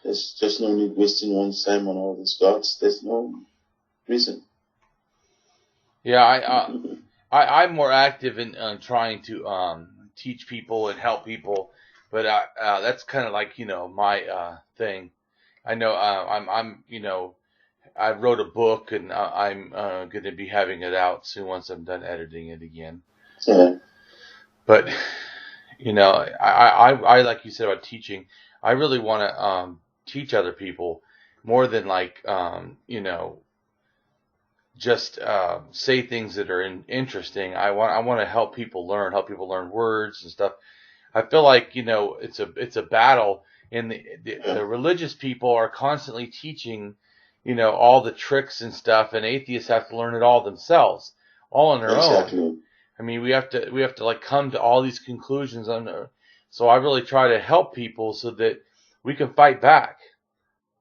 Speaker 2: There's just no need wasting one's time on all these gods. There's no reason.
Speaker 1: Yeah, I'm more active in trying to teach people and help people, but that's kind of like my thing. I know I wrote a book and I'm going to be having it out soon once I'm done editing it again.
Speaker 2: Yeah.
Speaker 1: But I like you said about teaching. I really want to teach other people more than just say things that are interesting. I want to help people learn words and stuff. I feel like it's a battle, and the religious people are constantly teaching all the tricks and stuff, and atheists have to learn it all themselves, all on their own. I mean, we have to come to all these conclusions so I really try to help people so that we can fight back.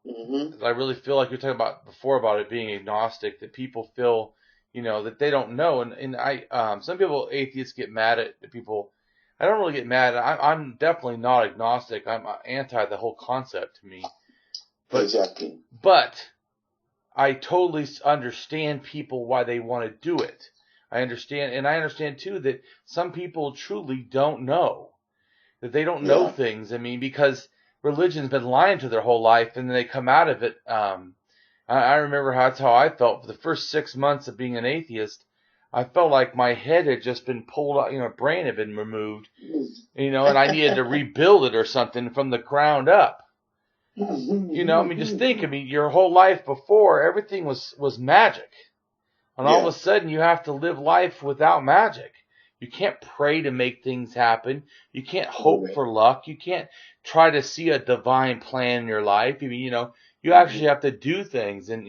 Speaker 1: Mm-hmm. I really feel like you're talking about before about it being agnostic, that people feel, that they don't know. And some people, atheists, get mad at the people. I don't really get mad. I'm definitely not agnostic. I'm anti the whole concept to me. But,
Speaker 2: exactly.
Speaker 1: But I totally understand people why they want to do it. I understand too that some people truly don't know, that they don't know things. I mean, because religion's been lying to their whole life, and then they come out of it. I remember that's how I felt for the first 6 months of being an atheist. I felt like my head had just been pulled out, brain had been removed, and I needed to rebuild it or something from the ground up. Just think, your whole life before, everything was magic. And all of a sudden, you have to live life without magic. You can't pray to make things happen. You can't hope for luck. You can't try to see a divine plan in your life. You actually have to do things, and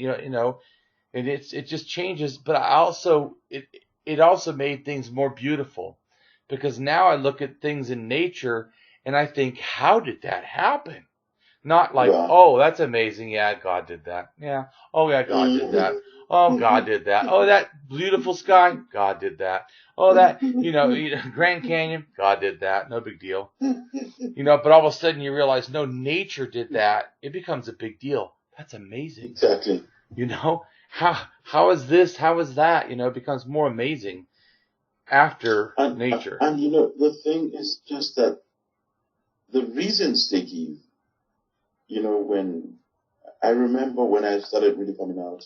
Speaker 1: and it just changes. But it also made things more beautiful, because now I look at things in nature and I think, how did that happen? Not like, oh, that's amazing. Yeah, God did that. Yeah. Oh, yeah, God did that. Oh, God did that. Oh, that beautiful sky. God did that. Oh, that, Grand Canyon. God did that. No big deal. But all of a sudden you realize, no, nature did that. It becomes a big deal. That's amazing.
Speaker 2: Exactly.
Speaker 1: How is this? How is that? It becomes more amazing after nature.
Speaker 2: And the thing is just that the reasons they give, when I remember when I started really coming out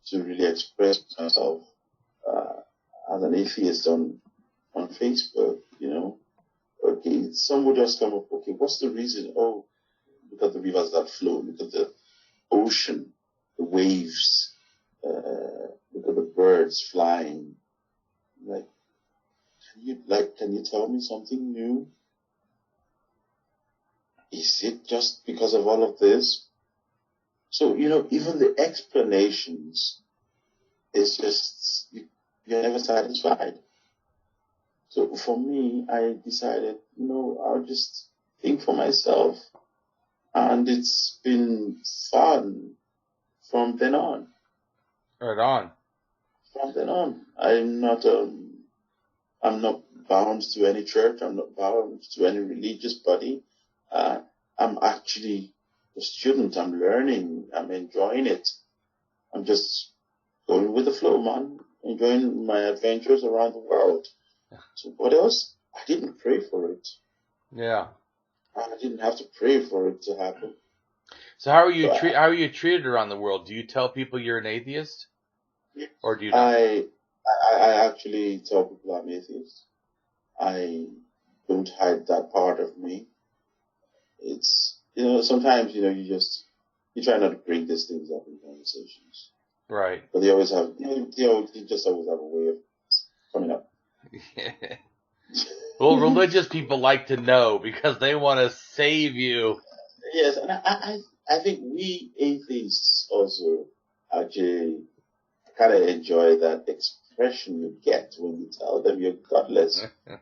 Speaker 2: to really express myself as an atheist on Facebook, okay, some would just come up, okay, what's the reason? Oh, look at the rivers that flow, look at the ocean, the waves, look at the birds flying. Can you tell me something new? Is it just because of all of this? So, even the explanations it's just, you're never satisfied. So for me, I decided, I'll just think for myself. And it's been fun from then on.
Speaker 1: Right on.
Speaker 2: From then on. I'm not bound to any church. I'm not bound to any religious body. I'm actually a student. I'm learning. I'm enjoying it. I'm just going with the flow, man. Enjoying my adventures around the world. So what else? I didn't pray for it.
Speaker 1: Yeah.
Speaker 2: I didn't have to pray for it to happen.
Speaker 1: So how are you treated around the world? Do you tell people you're an atheist? Or do you not?
Speaker 2: I actually tell people I'm atheist. I don't hide that part of me. It's, sometimes, you try not to bring these things up in conversations.
Speaker 1: Right.
Speaker 2: But they always have, they just always have a way of coming up.
Speaker 1: Well, religious people like to know because they want to save you.
Speaker 2: Yes, and I think we atheists also actually kind of enjoy that expression you get when you tell them you're godless. I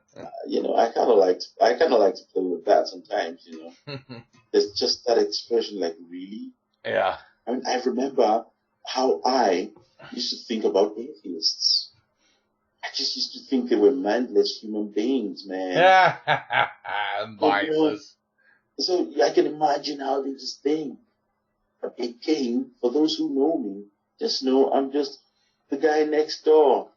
Speaker 2: kind of like to play with that sometimes. There's just that expression, like, really.
Speaker 1: Yeah.
Speaker 2: I mean, I remember how I used to think about atheists. I just used to think they were mindless human beings, man.
Speaker 1: Mindless.
Speaker 2: So I can imagine how they just think. But again, for those who know me, just know I'm just the guy next door.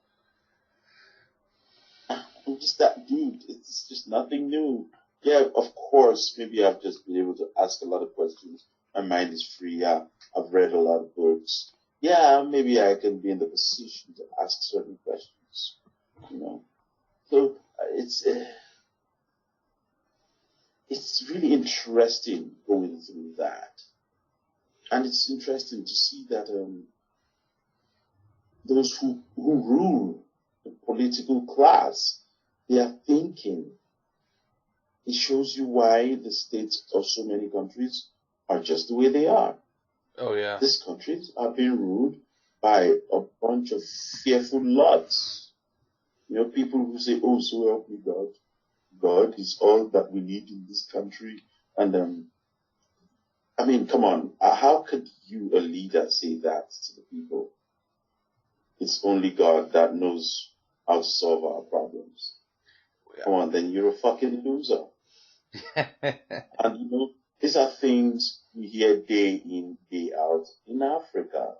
Speaker 2: I'm just that dude. It's just nothing new. Yeah, of course, maybe I've just been able to ask a lot of questions. My mind is free. Yeah, I've read a lot of books. Yeah, maybe I can be in the position to ask certain questions. So it's really interesting going through that. And it's interesting to see that those who rule the political class, they are thinking. It shows you why the states of so many countries are just the way they are.
Speaker 1: Oh, yeah.
Speaker 2: These countries are being ruled by a bunch of fearful lots. People who say, oh, so help me God. God is all that we need in this country. And, I mean, come on. How could you, a leader, say that to the people? It's only God that knows how to solve our problems. Yeah. Come on, then you're a fucking loser. And, these are things we hear day in, day out in Africa.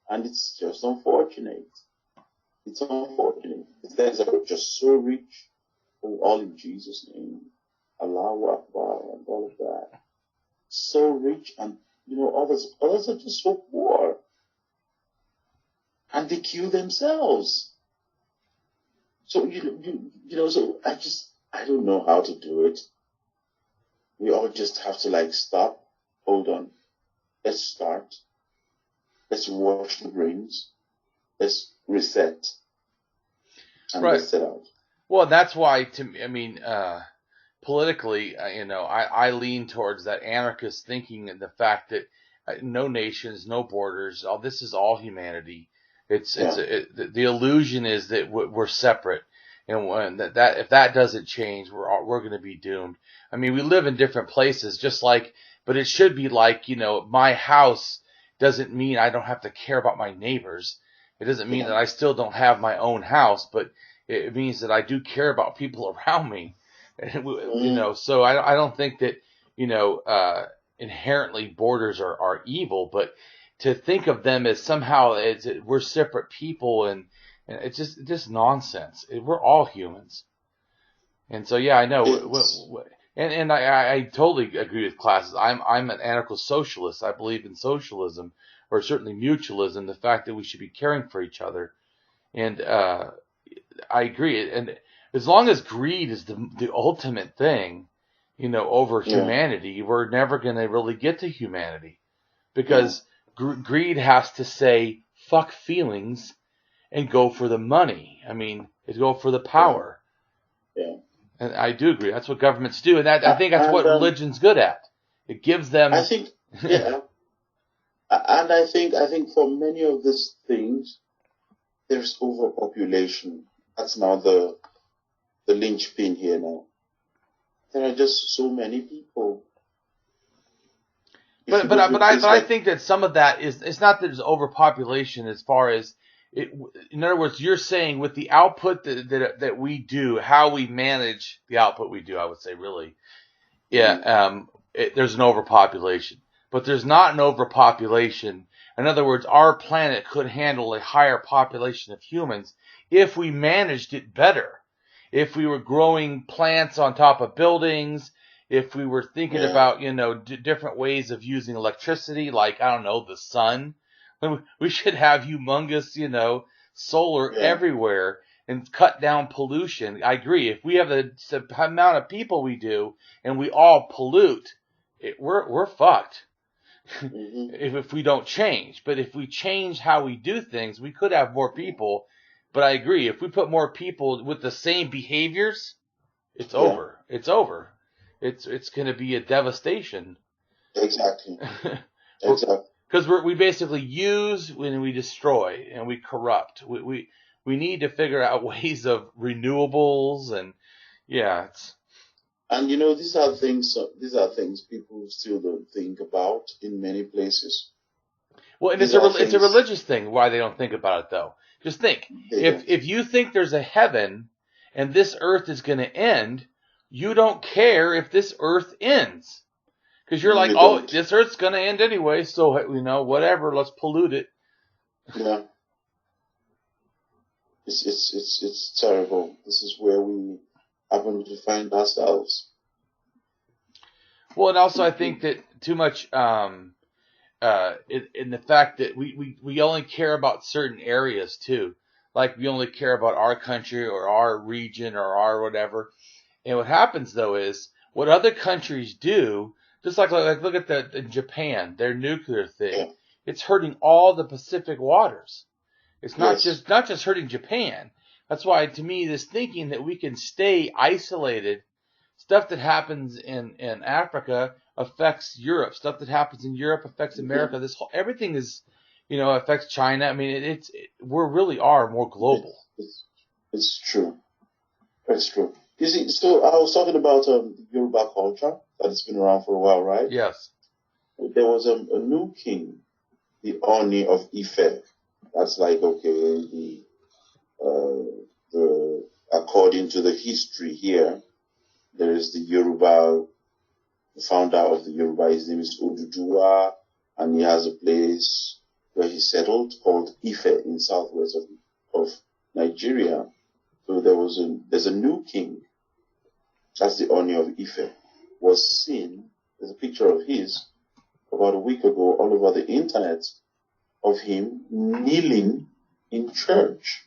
Speaker 2: And it's just unfortunate. It's unfortunate. These guys are just so rich. All in Jesus' name. Allahu Akbar and all of that. So rich, and others are just so poor. And they kill themselves. So so I don't know how to do it. We all just have to stop. Hold on. Let's start. Let's wash the brains. Let's reset. And
Speaker 1: right.
Speaker 2: Let's set out.
Speaker 1: Well, that's why, politically, I lean towards that anarchist thinking and the fact that no nations, no borders, this is all humanity. The illusion is that we're separate, and that if that doesn't change, we're going to be doomed. I mean, we live in different places, but it should be my house doesn't mean I don't have to care about my neighbors. It doesn't mean that I still don't have my own house, but it means that I do care about people around me. So I don't think that, inherently borders are evil, but to think of them as somehow we're separate people and it's just nonsense. We're all humans. And so, yeah, I know. And I totally agree with classes. I'm an anarcho-socialist. I believe in socialism, or certainly mutualism, the fact that we should be caring for each other. And I agree. And as long as greed is the ultimate thing, over humanity, we're never going to really get to humanity. Because greed has to say, fuck feelings and go for the money. I mean, go for the power.
Speaker 2: Yeah.
Speaker 1: And I do agree. That's what governments do. And I think that's what religion's good at. It gives them...
Speaker 2: I think, yeah. And I think for many of these things, there's overpopulation. That's now the linchpin here now. There are just so many people.
Speaker 1: But I think that some of that is, it's not that there's overpopulation as far as it. In other words, you're saying with the output that we do, how we manage the output we do, I would say really, yeah. There's an overpopulation, but there's not an overpopulation. In other words, our planet could handle a higher population of humans if we managed it better. If we were growing plants on top of buildings, if we were thinking about, different ways of using electricity, like, I don't know, the sun. We should have humongous, solar everywhere and cut down pollution. I agree. If we have the amount of people we do and we all pollute, we're fucked. If we don't change. But if we change how we do things, we could have more people. But I agree, if we put more people with the same behaviors, it's over. It's over. It's going to be a devastation.
Speaker 2: Exactly. Exactly.
Speaker 1: Because we basically use when we destroy and we corrupt. We need to figure out ways of renewables and
Speaker 2: And these are things people still don't think about in many places.
Speaker 1: Well, and it's a religious thing why they don't think about it though. Just think, if you think there's a heaven and this earth is going to end, you don't care if this earth ends. Because you're like, this earth's going to end anyway, so, whatever, let's pollute it.
Speaker 2: Yeah. It's terrible. This is where we happen to find ourselves.
Speaker 1: Well, and also I think that too much, in the fact that we only care about certain areas too. Like we only care about our country or our region or our whatever. And what happens though is what other countries do, just like look at in Japan, their nuclear thing. It's hurting all the Pacific waters. It's not just hurting Japan. That's why to me this thinking that we can stay isolated, stuff that happens in Africa affects Europe. Stuff that happens in Europe affects America. Everything is, affects China. I mean, we really are more global.
Speaker 2: It's true. It's true. You see, so I was talking about Yoruba culture that has been around for a while, right?
Speaker 1: Yes.
Speaker 2: There was a new king, the Oni of Ife. That's like, according to the history here, there is the Yoruba. The founder of the Yoruba, his name is Oduduwa, and he has a place where he settled called Ife in southwest of Nigeria. So there's a new king. That's the Oni of Ife. Was seen, there's a picture of his about a week ago all over the internet of him kneeling in church.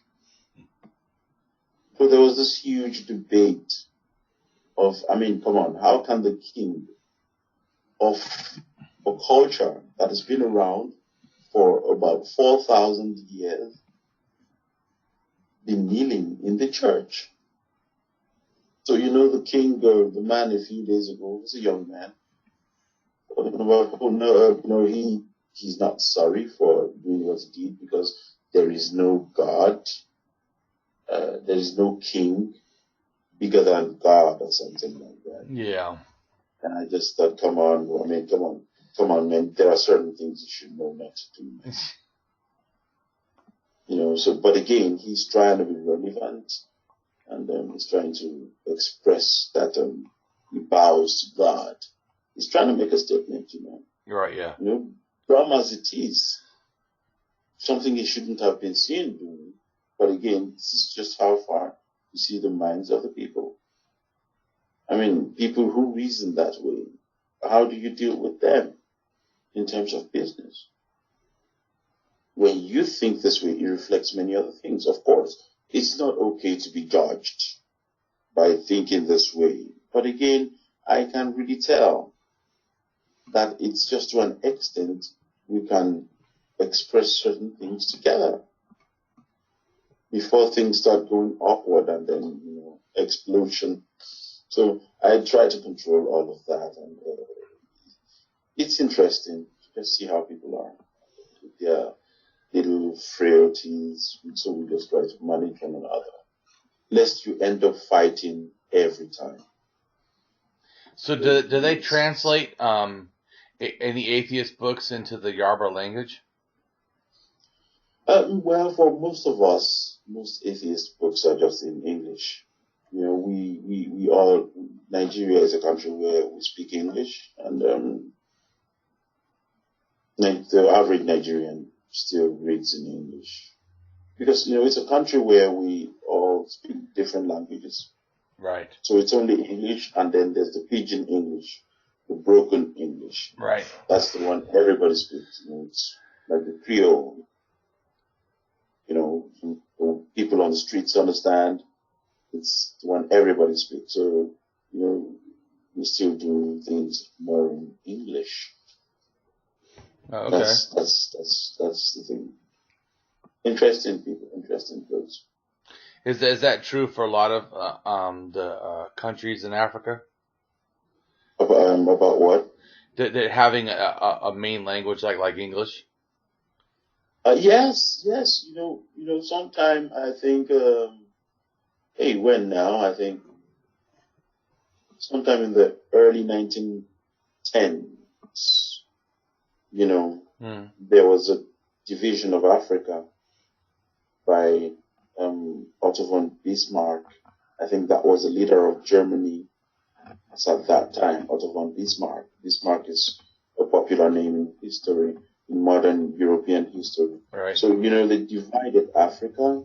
Speaker 2: So there was this huge debate come on, how can the king of a culture that has been around for about 4,000 years be kneeling in the church? So the king, the man a few days ago, was a young man. He's not sorry for doing what he did because there is no God, there is no king bigger than God or something like that.
Speaker 1: Yeah.
Speaker 2: And I just thought, come on, man. There are certain things you should know not to do. But again, he's trying to be relevant, and he's trying to express that he bows to God. He's trying to make a statement,
Speaker 1: Right, yeah.
Speaker 2: Dumb as it is, something he shouldn't have been seen doing. But again, this is just how far you see the minds of the people. I mean, people who reason that way, how do you deal with them in terms of business? When you think this way, it reflects many other things. Of course, it's not okay to be judged by thinking this way. But again, I can really tell that it's just to an extent we can express certain things together before things start going awkward and then, explosion. So I try to control all of that, and it's interesting to just see how people are with their little frailties, so we just try to manage one another, lest you end up fighting every time.
Speaker 1: So do they translate any atheist books into the Yoruba language?
Speaker 2: Well, for most of us, most atheist books are just in English. We all, Nigeria is a country where we speak English, and the average Nigerian still reads in English. Because, it's a country where we all speak different languages.
Speaker 1: Right.
Speaker 2: So it's only English, and then there's the pidgin English, the broken English.
Speaker 1: Right.
Speaker 2: That's the one everybody speaks. It's like the Creole. People on the streets understand. It's the one everybody speaks. So, we still do things more in English.
Speaker 1: Oh, okay.
Speaker 2: That's the thing. Interesting people, interesting clothes.
Speaker 1: Is that true for a lot of the countries in Africa?
Speaker 2: About what?
Speaker 1: That having a main language like English?
Speaker 2: Yes. Sometime I think. When now? I think sometime in the early 1910s. There was a division of Africa by Otto von Bismarck. I think that was the leader of Germany at that time, Otto von Bismarck. Bismarck is a popular name in history, in modern European history.
Speaker 1: Right.
Speaker 2: So, they divided Africa.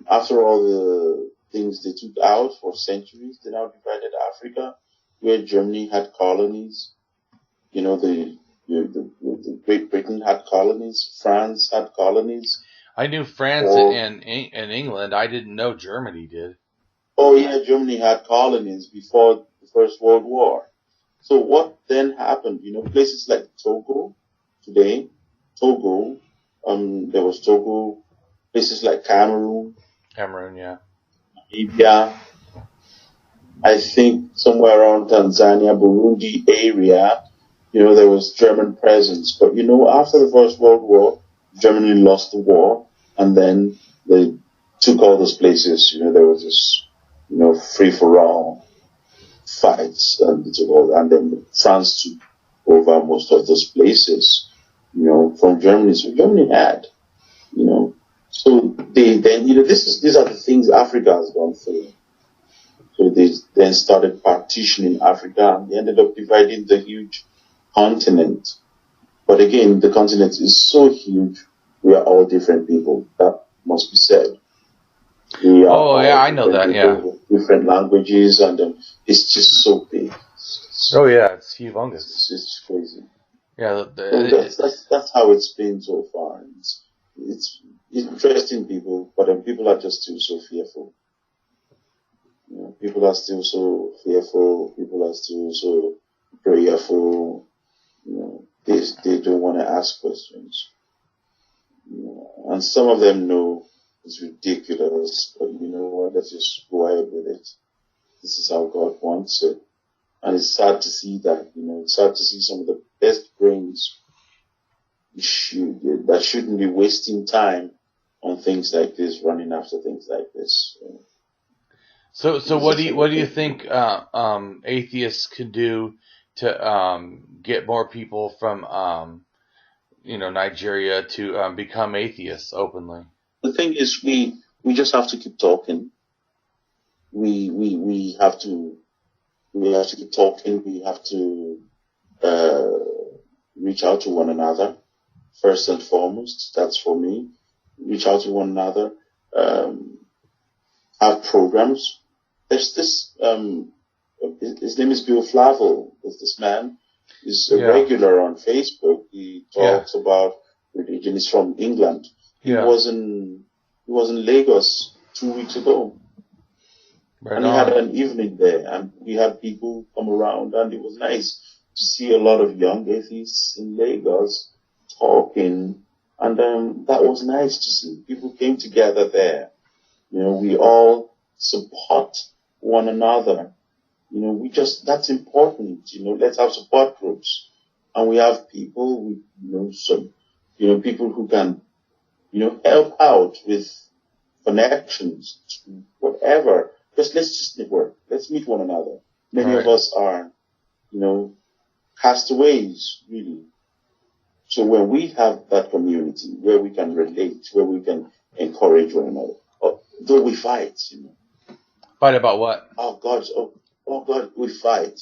Speaker 2: After all the things they took out for centuries, they now divided Africa, where Germany had colonies. The Great Britain had colonies. France had colonies.
Speaker 1: I knew France and England. I didn't know Germany did.
Speaker 2: Oh yeah, Germany had colonies before the First World War. So what then happened? Places like Togo today, there was Togo. Places like Cameroon,
Speaker 1: yeah.
Speaker 2: Namibia, I think somewhere around Tanzania, Burundi area, there was German presence. But, after the First World War, Germany lost the war, and then they took all those places. There was this, free-for-all fights, and they took all, and then France took over most of those places, from Germany. So Germany had, so they then, these are the things Africa has gone through. So they then started partitioning Africa, and they ended up dividing the huge continent. But again, the continent is so huge, we are all different people. That must be said.
Speaker 1: I know that, yeah.
Speaker 2: Different languages, and it's just so big.
Speaker 1: It's humongous.
Speaker 2: It's crazy.
Speaker 1: Yeah,
Speaker 2: that's how it's been so far. It's interesting people, but people are just still so fearful. People are still so fearful. People are still so prayerful. They don't want to ask questions. And some of them know it's ridiculous, but you know what? Let's just go ahead with it. This is how God wants it. And it's sad to see that. It's sad to see some of the best brains that shouldn't be wasting time on things like this, running after things like this.
Speaker 1: So what do you think atheists could do to get more people from Nigeria to become atheists openly?
Speaker 2: The thing is, we just have to keep talking. We have to keep talking. We have to reach out to one another first and foremost. That's for me. Reach out to one another. Have programs. There's this. His name is Bill Flavel. There's this man. He's a regular on Facebook. He talks about religion. He's from England. He was in Lagos 2 weeks ago. And he had an evening there, and we had people come around, and it was nice to see a lot of young atheists in Lagos talking, and that was nice to see. People came together there. We all support one another. That's important. Let's have support groups. And we have people, people who can, help out with connections, whatever. Let's just network. Let's meet one another. Many of us are, castaways, really. So when we have that community where we can relate, where we can encourage one another, though we fight,
Speaker 1: Fight about what?
Speaker 2: Oh God, we fight,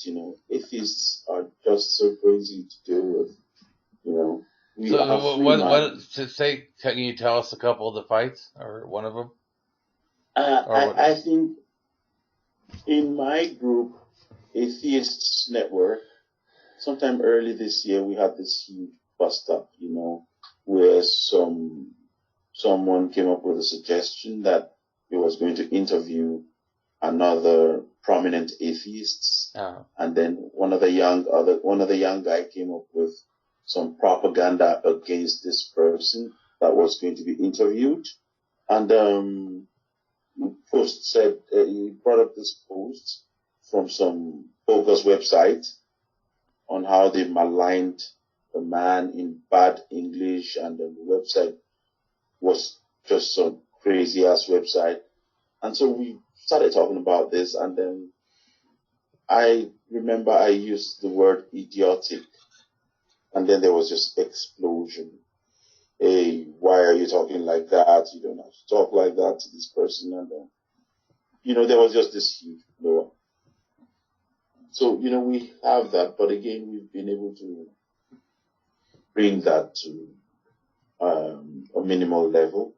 Speaker 2: Atheists are just so crazy to deal with, We
Speaker 1: So can you tell us a couple of the fights or one of them?
Speaker 2: I think in my group, Atheists Network, sometime early this year, we had this huge bust up, where someone came up with a suggestion that he was going to interview another prominent atheists, and then one of the young guy came up with some propaganda against this person that was going to be interviewed, and he brought up this post from some bogus website on how they maligned the man in bad English, and then the website was just some crazy ass website. And so we started talking about this, and then I remember I used the word idiotic, and then there was just explosion. Hey, why are you talking like that? You don't have to talk like that to this person. And then, there was just this huge blow up. So, we have that, but again, we've been able to bring that to a minimal level.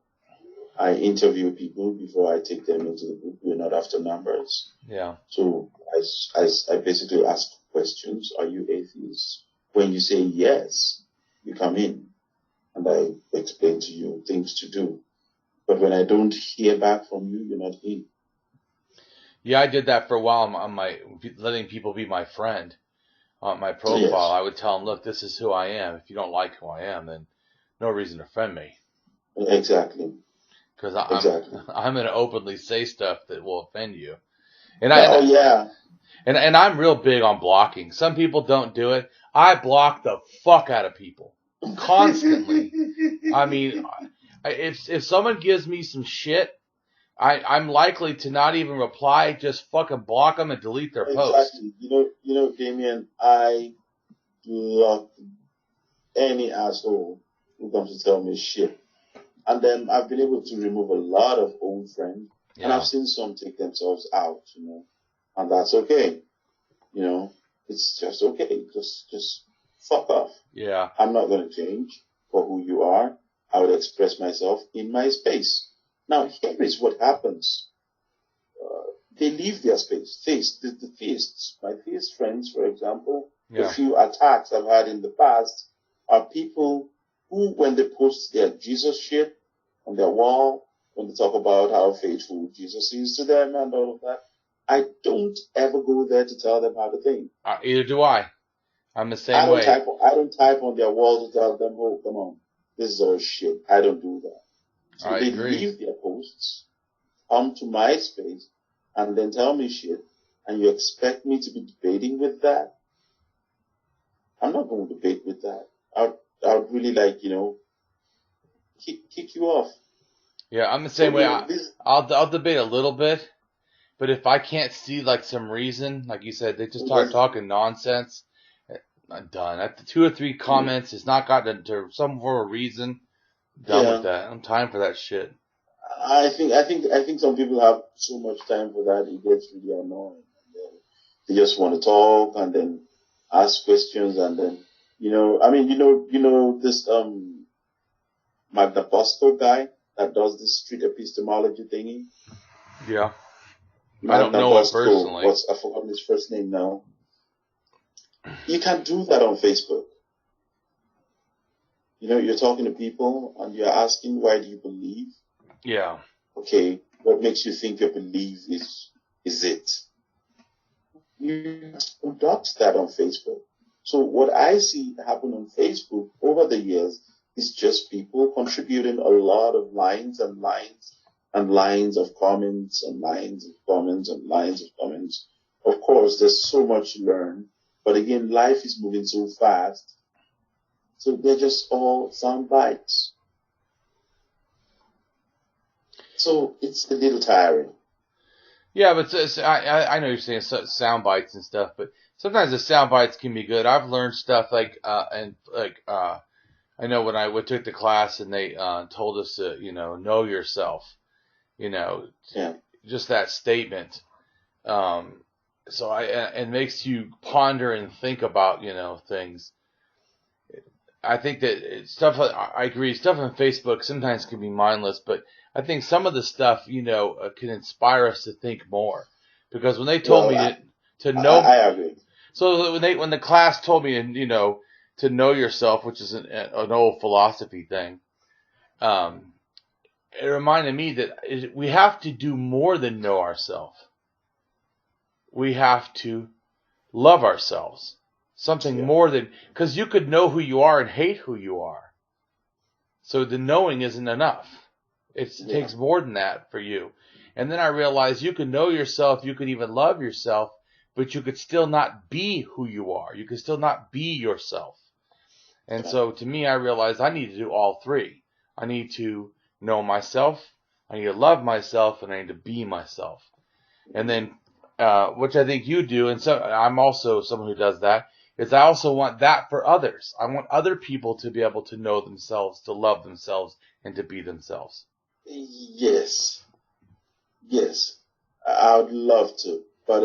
Speaker 2: I interview people before I take them into the group. We're not after numbers.
Speaker 1: Yeah.
Speaker 2: So I basically ask questions. Are you atheists? When you say yes, you come in, and I explain to you things to do. But when I don't hear back from you, you're not in.
Speaker 1: Yeah, I did that for a while on letting people be my friend on my profile. Yes. I would tell them, look, this is who I am. If you don't like who I am, then no reason to friend me.
Speaker 2: Exactly.
Speaker 1: Because I'm going to openly say stuff that will offend you. And And I'm real big on blocking. Some people don't do it. I block the fuck out of people constantly. I mean, if someone gives me some shit, I'm likely to not even reply, just fucking block them and delete their post.
Speaker 2: Damien, I block any asshole who comes to tell me shit. And then I've been able to remove a lot of old friends. Yeah. And I've seen some take themselves out, and that's okay. It's just okay. Just fuck off.
Speaker 1: Yeah.
Speaker 2: I'm not going to change for who you are. I would express myself in my space. Now, here is what happens. They leave their space. The theists, my theist friends, for example, the few attacks I've had in the past are people who, when they post their Jesus shit on their wall, when they talk about how faithful Jesus is to them and all of that, I don't ever go there to tell them how to think.
Speaker 1: Either do I. I'm the same way.
Speaker 2: I don't type on their wall to tell them, oh, come on, this is all shit. I don't do that. So
Speaker 1: I
Speaker 2: they
Speaker 1: agree.
Speaker 2: leave their posts, come to my space, and then tell me shit, and you expect me to be debating with that? I'm not going to debate with that. I would really kick you off.
Speaker 1: Yeah, I'm the same way. I'll debate a little bit, but if I can't see some reason, like you said, they just start talking nonsense, I'm done. After 2 or 3 comments, it's not gotten to some form of reason. Done with that. I'm time for that shit.
Speaker 2: I think some people have so much time for that, it gets really annoying. They just want to talk and then ask questions, and then this Magna Bosco guy that does this street epistemology thingy.
Speaker 1: Yeah. I don't know him personally.
Speaker 2: I forgot his first name now. You can do that on Facebook. You're talking to people and you're asking, why do you believe?
Speaker 1: Yeah.
Speaker 2: Okay, what makes you think your belief is it? You conduct that on Facebook. So what I see happen on Facebook over the years is just people contributing a lot of lines and lines and lines of comments and lines of comments and lines of comments. Of course, there's so much to learn. But again, life is moving so fast. So they're just all sound bites. So it's a little tiring.
Speaker 1: Yeah, but I know you're saying sound bites and stuff, but sometimes the sound bites can be good. I've learned stuff I know when I took the class and they told us to, know yourself, just that statement. So it makes you ponder and think about, things. I think that I agree, stuff on Facebook sometimes can be mindless, but I think some of the stuff, can inspire us to think more. Because when they told me to know,
Speaker 2: I agree.
Speaker 1: So when the class told me, to know yourself, which is an old philosophy thing, it reminded me that we have to do more than know ourselves. We have to love ourselves. Something more than, because you could know who you are and hate who you are. So the knowing isn't enough. It takes more than that for you. And then I realized you can know yourself, you can even love yourself, but you could still not be who you are. You could still not be yourself. And so to me, I realized I need to do all three. I need to know myself, I need to love myself, and I need to be myself. And then, which I think you do, and so I'm also someone who does that, is I also want that for others. I want other people to be able to know themselves, to love themselves, and to be themselves.
Speaker 2: Yes. I would love to. But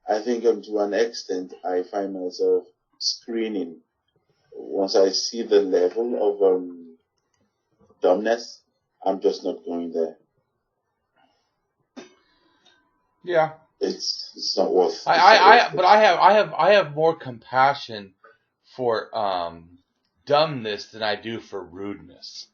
Speaker 2: I think to an extent, I find myself screening. Once I see the level of dumbness, I'm just not going there.
Speaker 1: Yeah.
Speaker 2: It's not worth.
Speaker 1: But I have more compassion for dumbness than I do for rudeness.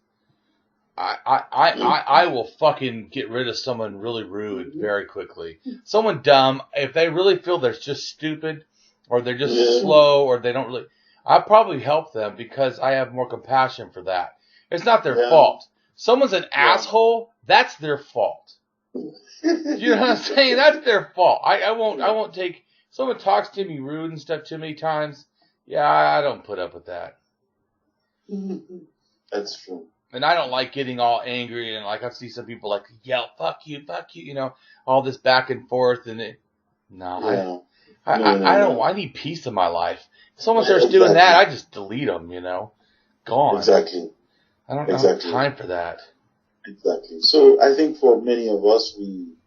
Speaker 1: I will fucking get rid of someone really rude very quickly. Someone dumb, if they really feel they're just stupid or they're just slow or they don't really, I'll probably help them because I have more compassion for that. It's not their fault. Someone's an asshole, that's their fault. You know what I'm saying? That's their fault. I won't take, someone talks to me rude and stuff too many times. Yeah, I don't put up with that.
Speaker 2: That's true.
Speaker 1: And I don't like getting all angry and I see some people yell, fuck you, all this back and forth and I need peace in my life. If someone starts doing that, I just delete them, Gone.
Speaker 2: Exactly.
Speaker 1: I don't have time for that.
Speaker 2: Exactly. So I think for many of us, we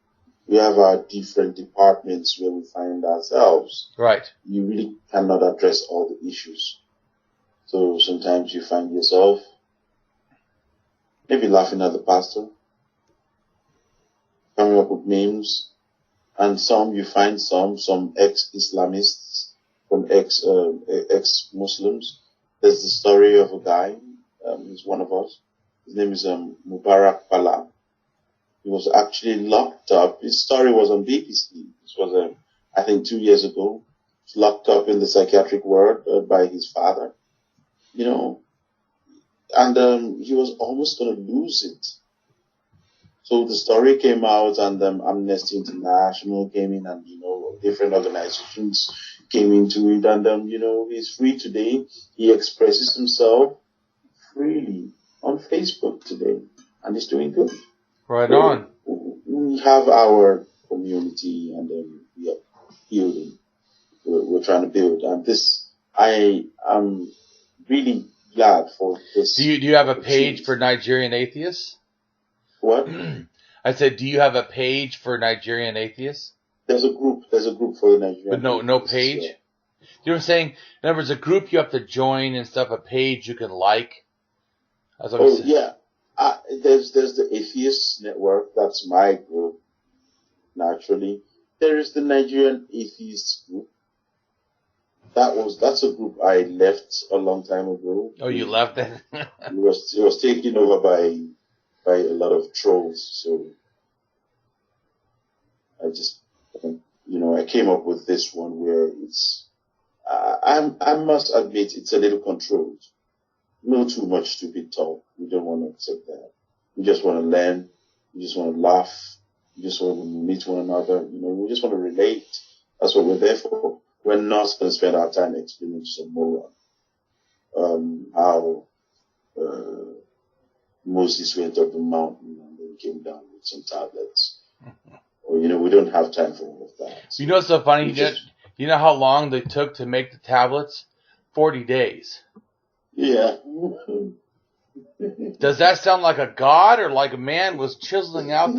Speaker 2: have our different departments where we find ourselves.
Speaker 1: Right.
Speaker 2: You really cannot address all the issues. So sometimes you find yourself maybe laughing at the pastor, coming up with memes, and you find some ex-Islamists from ex-Muslims. There's the story of a guy, he's one of us. His name is Mubarak Pala. He was actually locked up. His story was on BBC. This was, I think, 2 years ago. He was locked up in the psychiatric ward by his father. And he was almost going to lose it. So the story came out, and Amnesty International came in, and different organizations came into it, and he's free today. He expresses himself freely on Facebook today, and he's doing good.
Speaker 1: Right on.
Speaker 2: We have our community, and we are building. We're trying to build, and this I am really glad for this.
Speaker 1: Do you have a page for Nigerian atheists?
Speaker 2: What?
Speaker 1: I said, do you have a page for Nigerian atheists?
Speaker 2: There's a group for the Nigerian.
Speaker 1: But no page. Yeah. You know what I'm saying? In other words, a group you have to join and stuff. A page you can like.
Speaker 2: Yeah. There's the Atheist Network. That's my group. Naturally, there is the Nigerian Atheist Group. That's a group I left a long time ago.
Speaker 1: Oh, you left it?
Speaker 2: It was taken over by a lot of trolls. So I just, I came up with this one where it's, I must admit it's a little controlled. No too much stupid talk. We don't want to accept that. We just want to learn. We just want to laugh. We just want to meet one another. We just want to relate. That's what we're there for. We're not going to spend our time explaining some moral. how Moses went up the mountain and then came down with some tablets. Or, we don't have time for all of that.
Speaker 1: You know what's so funny? You know how long they took to make the tablets? 40 days.
Speaker 2: Yeah.
Speaker 1: Does that sound like a god or like a man was chiseling out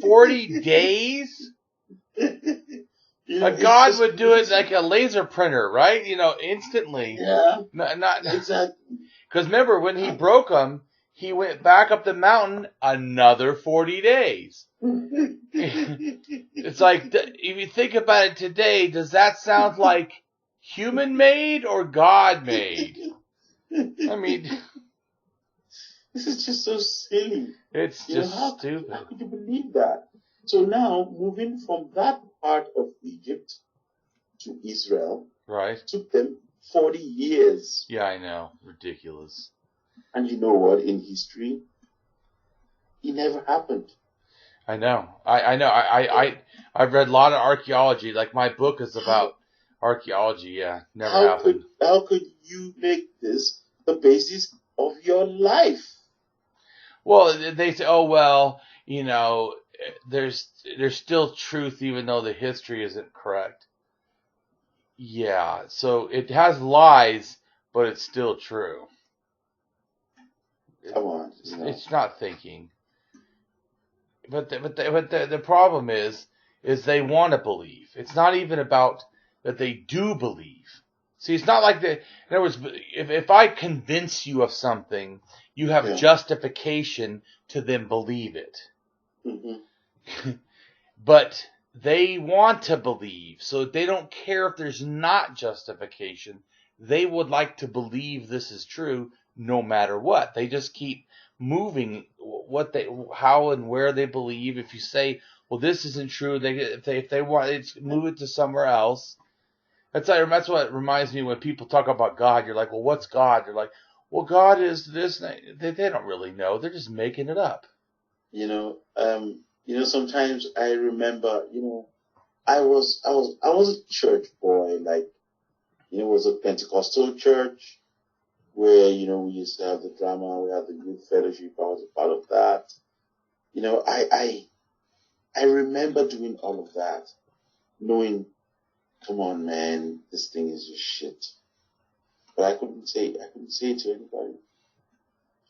Speaker 1: 40 days? A god would do it like a laser printer, right? Instantly.
Speaker 2: Yeah.
Speaker 1: Not
Speaker 2: exactly.
Speaker 1: Because remember, when he broke them, he went back up the mountain another 40 days. It's like, if you think about it today, does that sound like human-made or God-made? I mean,
Speaker 2: this is just so silly.
Speaker 1: It's just stupid.
Speaker 2: How could you believe that? So now, moving from that part of Egypt to Israel,
Speaker 1: right,
Speaker 2: took them 40 years.
Speaker 1: Yeah, I know. Ridiculous.
Speaker 2: And you know what? In history, it never happened.
Speaker 1: I know. I know. I've read a lot of archaeology. Like, my book is about archaeology. Yeah, never happened.
Speaker 2: How could you make this the basis of your life?
Speaker 1: Well, they say, oh, well, there's still truth even though the history isn't correct. Yeah, so it has lies, but it's still true.
Speaker 2: Come on.
Speaker 1: It's not thinking. But the problem is they want to believe. It's not even about that they do believe. See, it's not like in other words, if I convince you of something, you have justification to then believe it.
Speaker 2: Mm-hmm.
Speaker 1: But they want to believe, so they don't care if there's not justification. They would like to believe this is true no matter what. They just keep moving how and where they believe. If you say, well, this isn't true, if they want, it's move it to somewhere else. That's what reminds me when people talk about God. You're like, well, what's God? They're like, well, God is this. They don't really know. They're just making it up.
Speaker 2: Sometimes I remember, I was a church boy, like, it was a Pentecostal church where, we used to have the drama, we had the youth fellowship, I was a part of that. I remember doing all of that, knowing, come on, man, this thing is just shit. But I couldn't say it to anybody.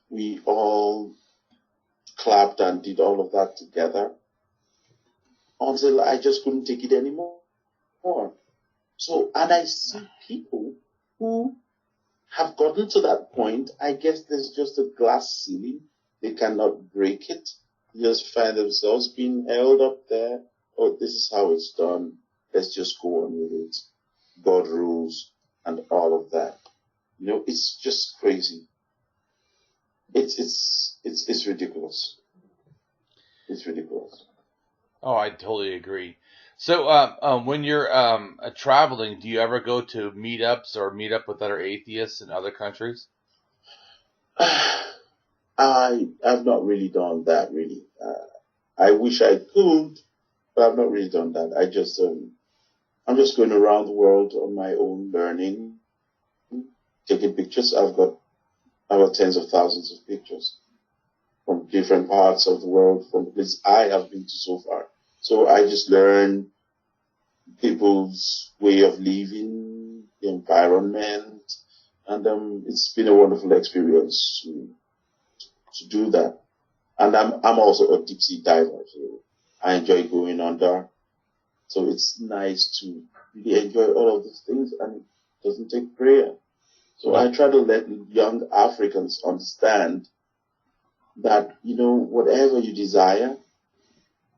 Speaker 2: We all clapped and did all of that together until I just couldn't take it anymore. So, and I see people who have gotten to that point. I guess there's just a glass ceiling. They cannot break it. They just find themselves being held up there. Oh, this is how it's done. Let's just go on with it. God rules and all of that. It's just crazy. It's ridiculous. It's ridiculous.
Speaker 1: Oh, I totally agree. So, when you're traveling, do you ever go to meetups or meet up with other atheists in other countries?
Speaker 2: I've not really done that. Really, I wish I could, but I've not really done that. I'm just going around the world on my own, learning, taking pictures. I've got tens of thousands of pictures from different parts of the world, from the places I have been to so far. So I just learn people's way of living, the environment, and it's been a wonderful experience to do that. And I'm also a deep sea diver, so I enjoy going under. So it's nice to really enjoy all of these things, and it doesn't take prayer. So I try to let young Africans understand that, whatever you desire,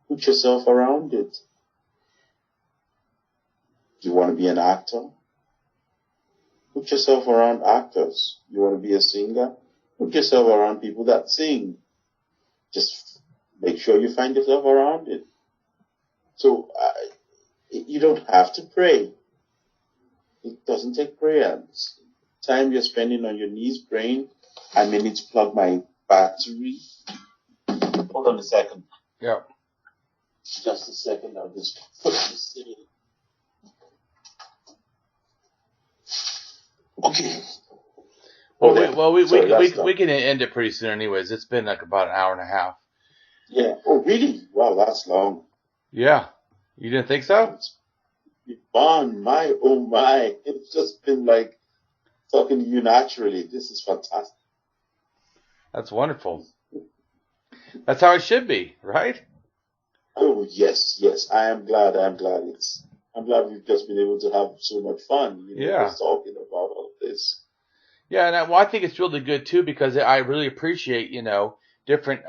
Speaker 2: put yourself around it. Do you want to be an actor? Put yourself around actors. You want to be a singer? Put yourself around people that sing. Just make sure you find yourself around it. So you don't have to pray. It doesn't take prayer. It's time you're spending on your knees praying. I may need to plug my battery. Hold on a second.
Speaker 1: Yeah.
Speaker 2: Just a second. I'll just put this in. Okay.
Speaker 1: We can end it pretty soon anyways. It's been like about an hour and a half.
Speaker 2: Yeah. Oh, really? Wow, that's long.
Speaker 1: Yeah. You didn't think so?
Speaker 2: It's been fun. Oh my. It's just been like talking to you naturally. This is fantastic.
Speaker 1: That's wonderful. That's how it should be, right?
Speaker 2: Oh, yes. I'm glad we've just been able to have so much fun, just talking about all of this.
Speaker 1: Yeah, and I think it's really good too because I really appreciate, different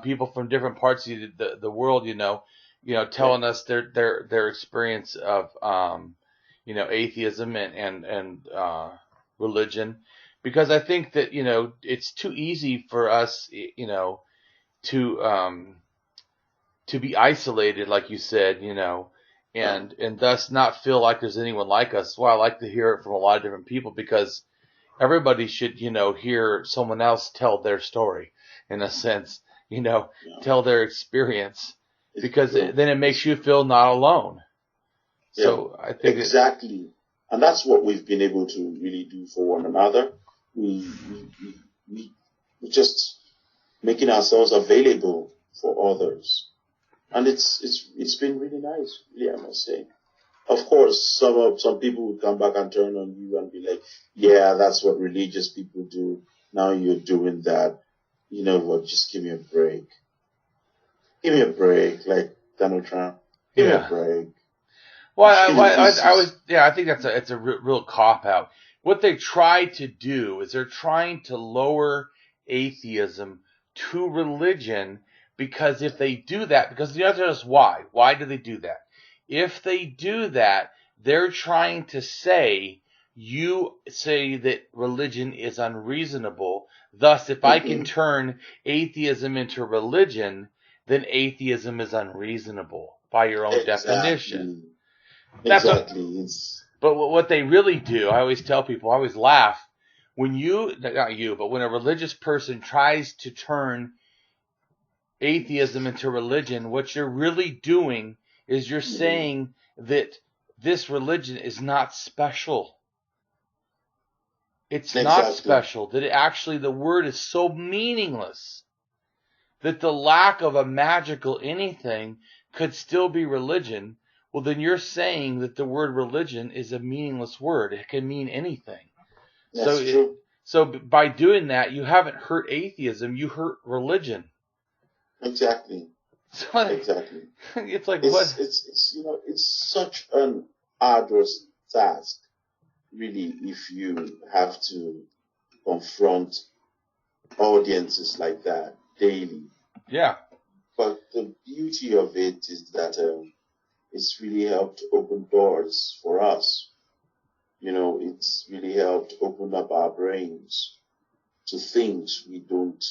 Speaker 1: people from different parts of the world, telling us their experience of atheism and religion, because I think that it's too easy for us to be isolated, like you said, and thus not feel like there's anyone like us. Well, I like to hear it from a lot of different people because everybody should hear someone else tell their story, in a sense, tell their experience, because then it makes you feel not alone.
Speaker 2: Yeah,
Speaker 1: so I think
Speaker 2: exactly, and that's what we've been able to really do for one another. We just making ourselves available for others, and it's been really nice, really, I must say. Of course, some people would come back and turn on you and be like, "Yeah, that's what religious people do. Now you're doing that. You know what? Just give me a break. Give me a break, like Donald Trump. Give me a break."
Speaker 1: Well, I think it's a real cop out. What they try to do is they're trying to lower atheism to religion, because if they do that, because the answer is why? Why do they do that? If they do that, they're trying to say, you say that religion is unreasonable. Thus, if I can turn atheism into religion, then atheism is unreasonable by your own definition. But what they really do, I always tell people, I always laugh, when when a religious person tries to turn atheism into religion, what you're really doing is you're saying that this religion is not special. It's not special. That the word is so meaningless that the lack of a magical anything could still be religion. Well, then you're saying that the word religion is a meaningless word. It can mean anything.
Speaker 2: That's true.
Speaker 1: So by doing that, you haven't hurt atheism. You hurt religion.
Speaker 2: Exactly. Exactly.
Speaker 1: It's like
Speaker 2: what? It's such an arduous task, really, if you have to confront audiences like that daily.
Speaker 1: Yeah.
Speaker 2: But the beauty of it is that it's really helped open doors for us. It's really helped open up our brains to things we don't,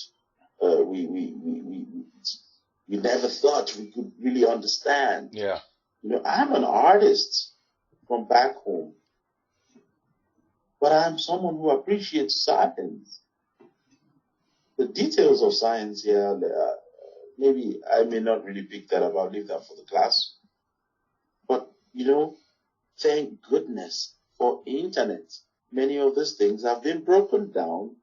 Speaker 2: we never thought we could really understand.
Speaker 1: Yeah.
Speaker 2: I'm an artist from back home, but I'm someone who appreciates science. The details of science here, maybe I may not really pick that up. I'll leave that for the class. But, thank goodness for internet. Many of these things have been broken down,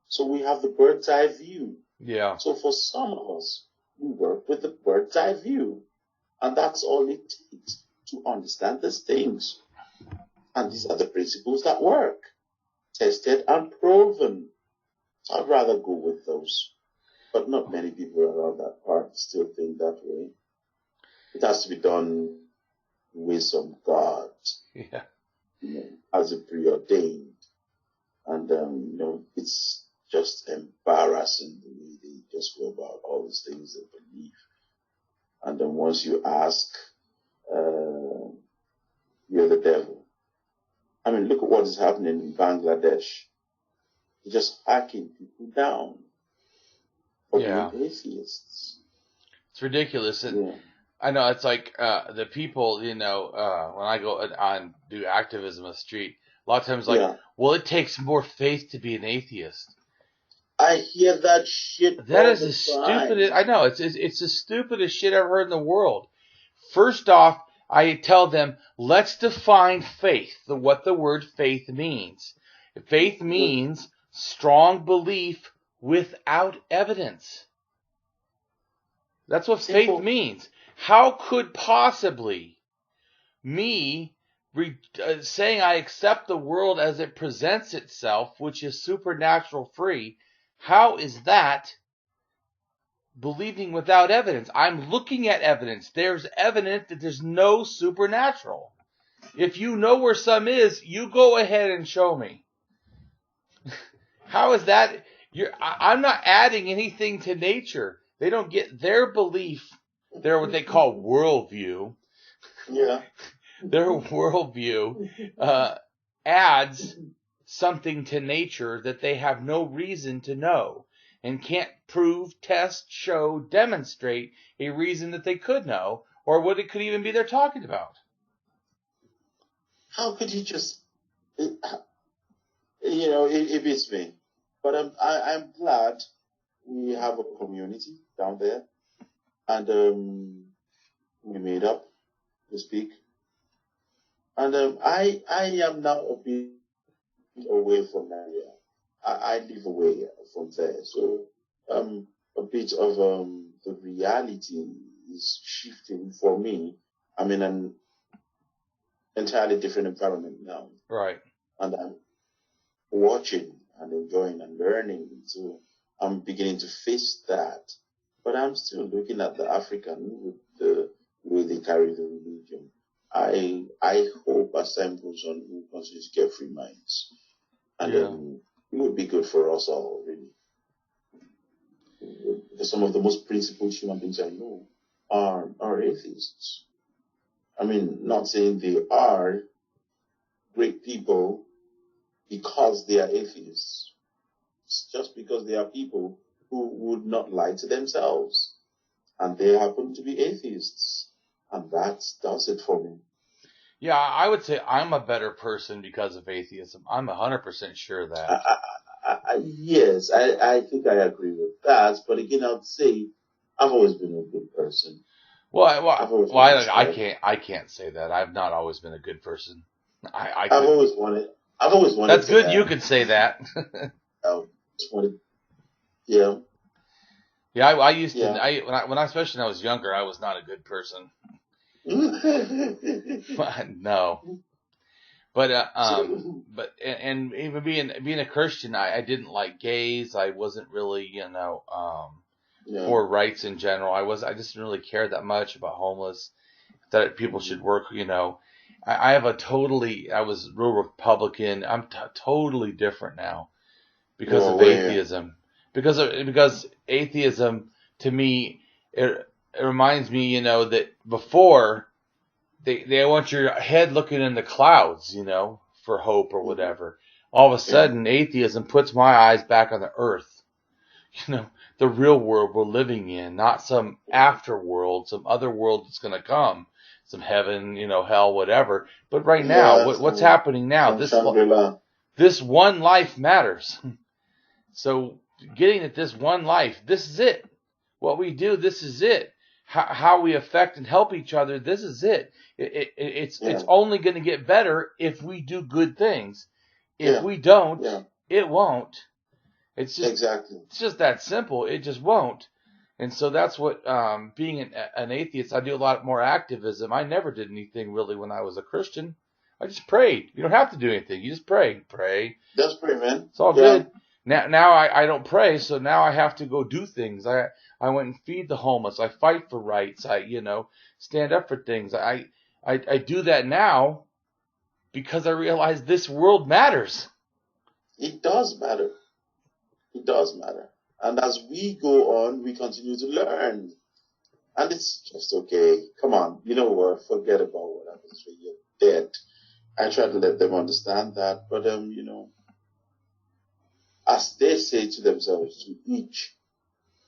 Speaker 2: so we have the bird's eye view.
Speaker 1: Yeah.
Speaker 2: So for some of us, we work with the bird's eye view, and that's all it takes to understand these things. And these are the principles that work, tested and proven. So I'd rather go with those. But not many people around that part still think that way. It has to be done with some God.
Speaker 1: Yeah.
Speaker 2: As a preordained. And, it's just embarrassing the way they just go about all these things they believe. And then once you ask, you're the devil. I mean, look at what is happening in Bangladesh. They're just hacking people down for being atheists.
Speaker 1: It's ridiculous. And I know it's like the people, when I go and do activism on the street, a lot of times well, it takes more faith to be an atheist.
Speaker 2: I hear that shit.
Speaker 1: That is the stupidest. I know it's the stupidest shit I've heard in the world. First off, I tell them, let's define faith. What the word faith means. Faith means strong belief without evidence. That's what faith means. How could possibly me saying I accept the world as it presents itself, which is supernatural free, how is that believing without evidence? I'm looking at evidence. There's evidence that there's no supernatural. If you know where some is, you go ahead and show me. How is that? I'm not adding anything to nature. They don't get their belief, their what they call worldview.
Speaker 2: Yeah.
Speaker 1: Their worldview adds something to nature that they have no reason to know and can't prove, test, show, demonstrate a reason that they could know, or what it could even be they're talking about.
Speaker 2: How could you just, it beats me. But I'm glad we have a community down there, and we made up to speak. And I am now a bit away from Nigeria. I live away from there, so a bit of the reality is shifting for me. I'm in an entirely different environment now,
Speaker 1: right? And
Speaker 2: I'm watching and enjoying and learning, so I'm beginning to face that. But I'm still looking at the African with the way they carry the religion. I hope as time goes on, we'll continue to get free minds. And it would be good for us all, really. Because some of the most principled human beings I know are atheists. I mean, not saying they are great people because they are atheists. It's just because they are people who would not lie to themselves. And they happen to be atheists. And that does it for me.
Speaker 1: Yeah, I would say I'm a better person because of atheism. I'm 100% sure of that.
Speaker 2: Yes, I think I agree with that. But again, I'd say I've always been a good person.
Speaker 1: I can't say that. I've not always been a good person. I've always wanted. That's good. You could say that.
Speaker 2: Yeah.
Speaker 1: Yeah, I used to. Especially when I was younger, I was not a good person. No. But even being a Christian, I didn't like gays. I wasn't really, for rights in general. I just didn't really care that much about homeless, that people should work, I was real Republican. I'm totally different now because of atheism. Because atheism, to me, it reminds me, that before they want your head looking in the clouds, for hope or whatever. All of a sudden, atheism puts my eyes back on the earth. The real world we're living in, not some afterworld, some other world that's going to come, some heaven, hell, whatever. But right now, what's happening now? This one life matters. So getting at this one life, this is it. What we do, this is it. How we affect and help each other, this is it. It's only going to get better if we do good things. If we don't, it won't. It's just that simple. It just won't. And so that's what being an atheist. I do a lot more activism. I never did anything really when I was a Christian. I just prayed. You don't have to do anything. You just pray.
Speaker 2: Just pray, man.
Speaker 1: It's all good. Now I don't pray, so now I have to go do things. I went and feed the homeless. I fight for rights. I stand up for things. I do that now because I realize this world matters.
Speaker 2: It does matter. It does matter. And as we go on, we continue to learn. And it's just okay. Come on. You know what? Forget about what happens when you're dead. I try to let them understand that. But, as they say to themselves, to each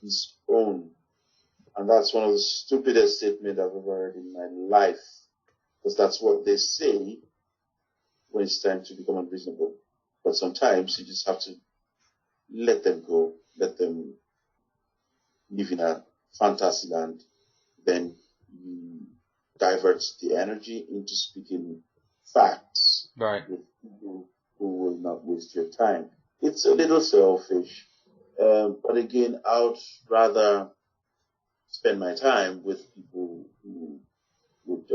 Speaker 2: his own. And that's one of the stupidest statements I've ever heard in my life. Because that's what they say when it's time to become unreasonable. But sometimes you just have to let them go. Let them live in a fantasy land. Then you divert the energy into speaking facts.
Speaker 1: Right.
Speaker 2: With people who will not waste your time. it's a little selfish. But again, I would rather spend my time with people who would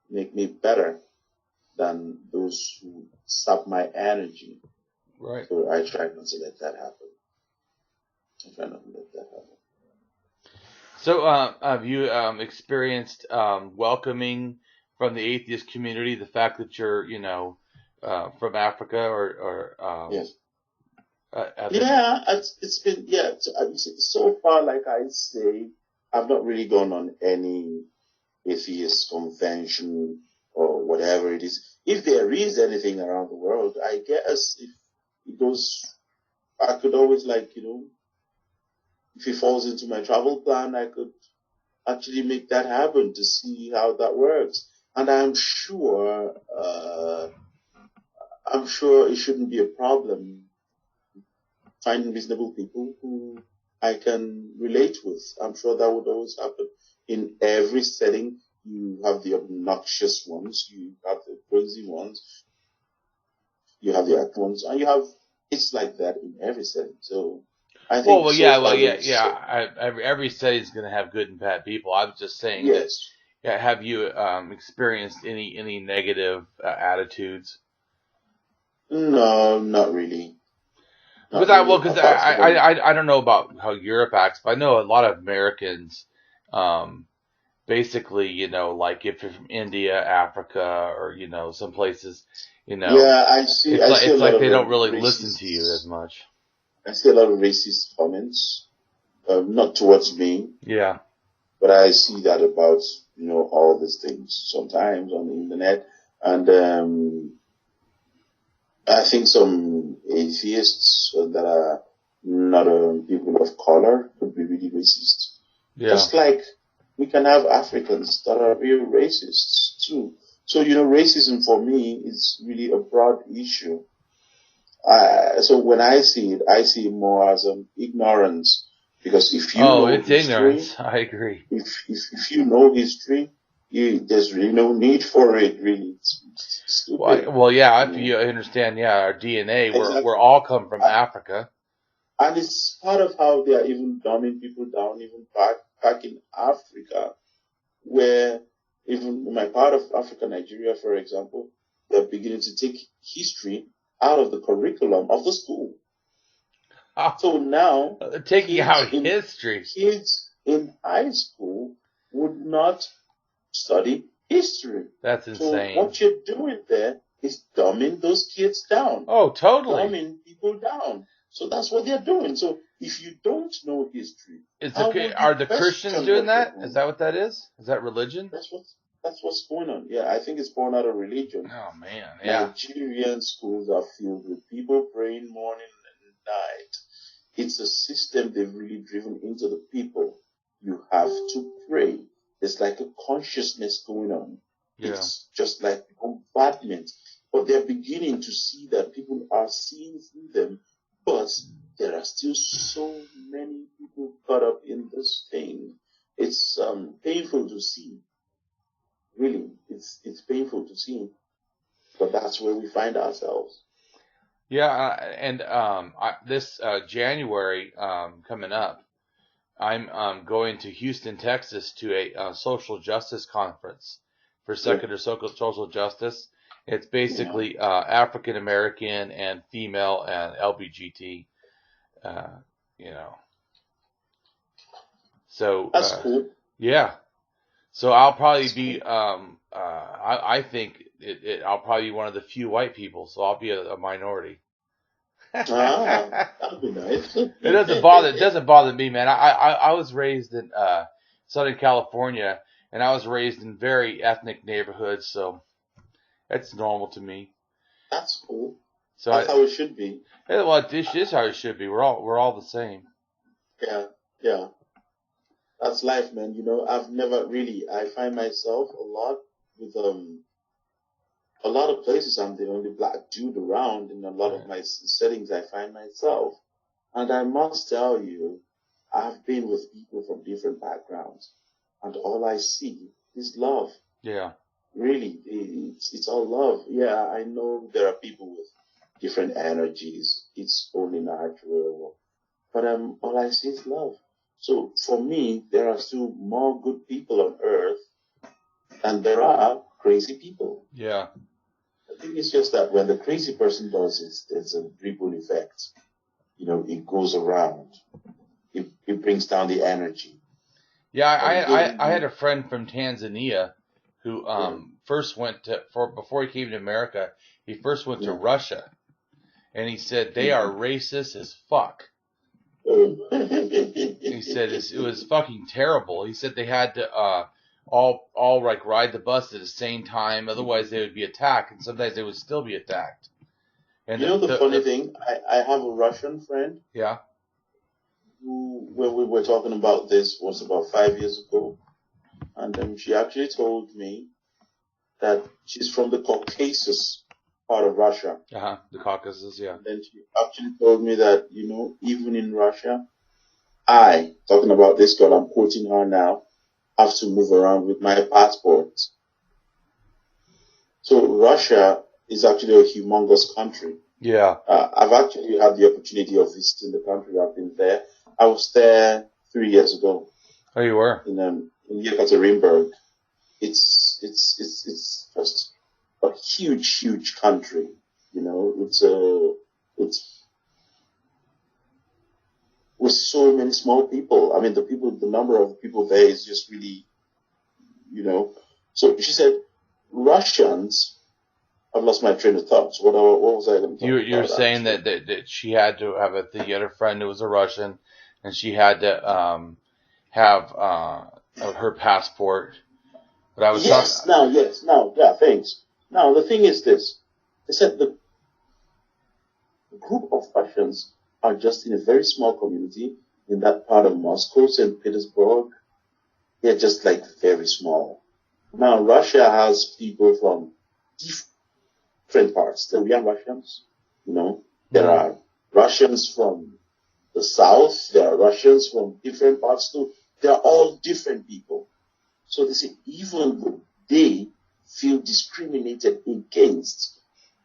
Speaker 2: make me better than those who sap my energy.
Speaker 1: Right.
Speaker 2: So I try not to let that happen.
Speaker 1: So have you experienced welcoming from the atheist community, the fact that you're, from Africa or
Speaker 2: yes. It's been, so far, like I say, I've not really gone on any atheist convention or whatever it is. If there is anything around the world, I guess if it goes, I could always if it falls into my travel plan, I could actually make that happen to see how that works. And I'm sure it shouldn't be a problem finding reasonable people who I can relate with. I'm sure that would always happen. In every setting, you have the obnoxious ones, you have the crazy ones, you have the act ones, and it's like that in every setting. So I think
Speaker 1: every setting is going to have good and bad people. I was just saying that. Have you experienced any negative attitudes?
Speaker 2: No, not really.
Speaker 1: Because I don't know about how Europe acts, but I know a lot of Americans, basically, like if you're from India, Africa, or some places,
Speaker 2: Yeah, I see.
Speaker 1: It's like they don't really listen to you as much.
Speaker 2: I see a lot of racist comments, not towards me.
Speaker 1: Yeah.
Speaker 2: But I see that about all these things sometimes on the internet, and I think some atheists that are not people of color could be really racist. Yeah. Just like we can have Africans that are real racists too. So, racism for me is really a broad issue. So when I see it more as ignorance. Because if you know
Speaker 1: it's history, ignorance. I agree.
Speaker 2: If you know history, there's really no need for it, really. It's stupid.
Speaker 1: If you understand, our DNA, exactly. we're all come from Africa.
Speaker 2: And it's part of how they are even dumbing people down, even back in Africa, where even in my part of Africa, Nigeria, for example, they're beginning to take history out of the curriculum of the school. So now,
Speaker 1: taking out history.
Speaker 2: Kids in high school would not study history.
Speaker 1: That's insane.
Speaker 2: So what you're doing there is dumbing those kids down.
Speaker 1: Oh, totally.
Speaker 2: Dumbing people down. So that's what they're doing. So if you don't know history,
Speaker 1: are the Christians doing that? Is that what that is? Is that religion?
Speaker 2: That's what's going on. Yeah, I think it's born out of religion.
Speaker 1: Oh man, yeah.
Speaker 2: Nigerian schools are filled with people praying morning and night. It's a system they've really driven into the people. You have to pray. There's like a consciousness going on. Yeah. It's just like bombardment. But they're beginning to see that people are seeing through them. But there are still so many people caught up in this thing. It's painful to see. Really, it's painful to see. But that's where we find ourselves.
Speaker 1: Yeah, and this January coming up, I'm going to Houston, Texas, to a social justice conference for secular social justice. It's basically African American and female and LGBT, So
Speaker 2: that's cool.
Speaker 1: Yeah. So I'll probably be I think I'll probably be one of the few white people, so I'll be a minority.
Speaker 2: That'd be nice.
Speaker 1: It doesn't bother me, man. I was raised in Southern California, and I was raised in very ethnic neighborhoods, so it's normal to me.
Speaker 2: That's cool. So that's how it should be.
Speaker 1: Yeah, well, this is how it should be. We're all the same.
Speaker 2: Yeah. That's life, man. I've never really. I find myself a lot with a lot of places. I'm the only black dude around in a lot of my settings. I find myself, and I must tell you, I've been with people from different backgrounds, and all I see is love.
Speaker 1: Yeah.
Speaker 2: Really, it's all love. Yeah, I know there are people with different energies. It's only natural. But all I see is love. So for me, there are still more good people on earth than there are crazy people.
Speaker 1: Yeah.
Speaker 2: I think it's just that when the crazy person does it, there's a ripple effect. You know, it goes around. It brings down the energy.
Speaker 1: Yeah, I had a friend from Tanzania who first went before he came to America, he first went to Russia. And he said they are racist as fuck. He said it was fucking terrible. He said they had to all like ride the bus at the same time, otherwise they would be attacked, and sometimes they would still be attacked. And
Speaker 2: you know the funny thing, I have a Russian friend.
Speaker 1: Yeah.
Speaker 2: Who, when we were talking about this, was about 5 years ago, and she actually told me that she's from the Caucasus part of Russia.
Speaker 1: The Caucasus, yeah.
Speaker 2: And then she actually told me that, you know, even in Russia, talking about this girl, I'm quoting her now, have to move around with my passport. So Russia is actually a humongous country.
Speaker 1: Yeah.
Speaker 2: I've actually had the opportunity of visiting the country. I've been there. I was there 3 years ago.
Speaker 1: Oh, you were?
Speaker 2: In Yekaterinburg. It's just a huge country. You know, it's with so many small people. I mean, the number of people there is just really, you know. So she said, Russians. I've lost my train of thought. What was I going to talk about?
Speaker 1: You're saying that she had to have you had a friend who was a Russian, and she had to have her passport. But I was
Speaker 2: thanks. Now the thing is this: they said the group of Russians are just in a very small community in that part of Moscow, St. Petersburg. They're just like very small. Now Russia has people from different parts. There are young Russians, you know. There are Russians from the south. There are Russians from different parts too. They are all different people. So they say even they feel discriminated against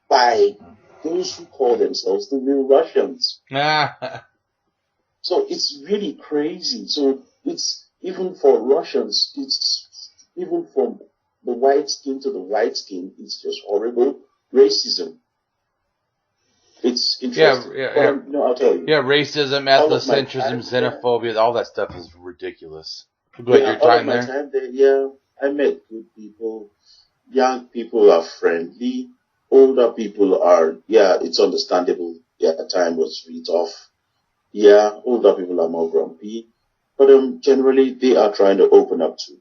Speaker 2: by those who call themselves the real Russians. So it's really crazy. So it's even for Russians, it's even from the white skin to the white skin, it's just horrible racism. It's interesting.
Speaker 1: Yeah.
Speaker 2: I'll tell you.
Speaker 1: Yeah, racism, ethnocentrism, xenophobia, all that stuff is ridiculous. Your time there?
Speaker 2: I met good people. Young people are friendly. Older people are, it's understandable. Time was really tough. Older people are more grumpy. But generally, they are trying to open up to.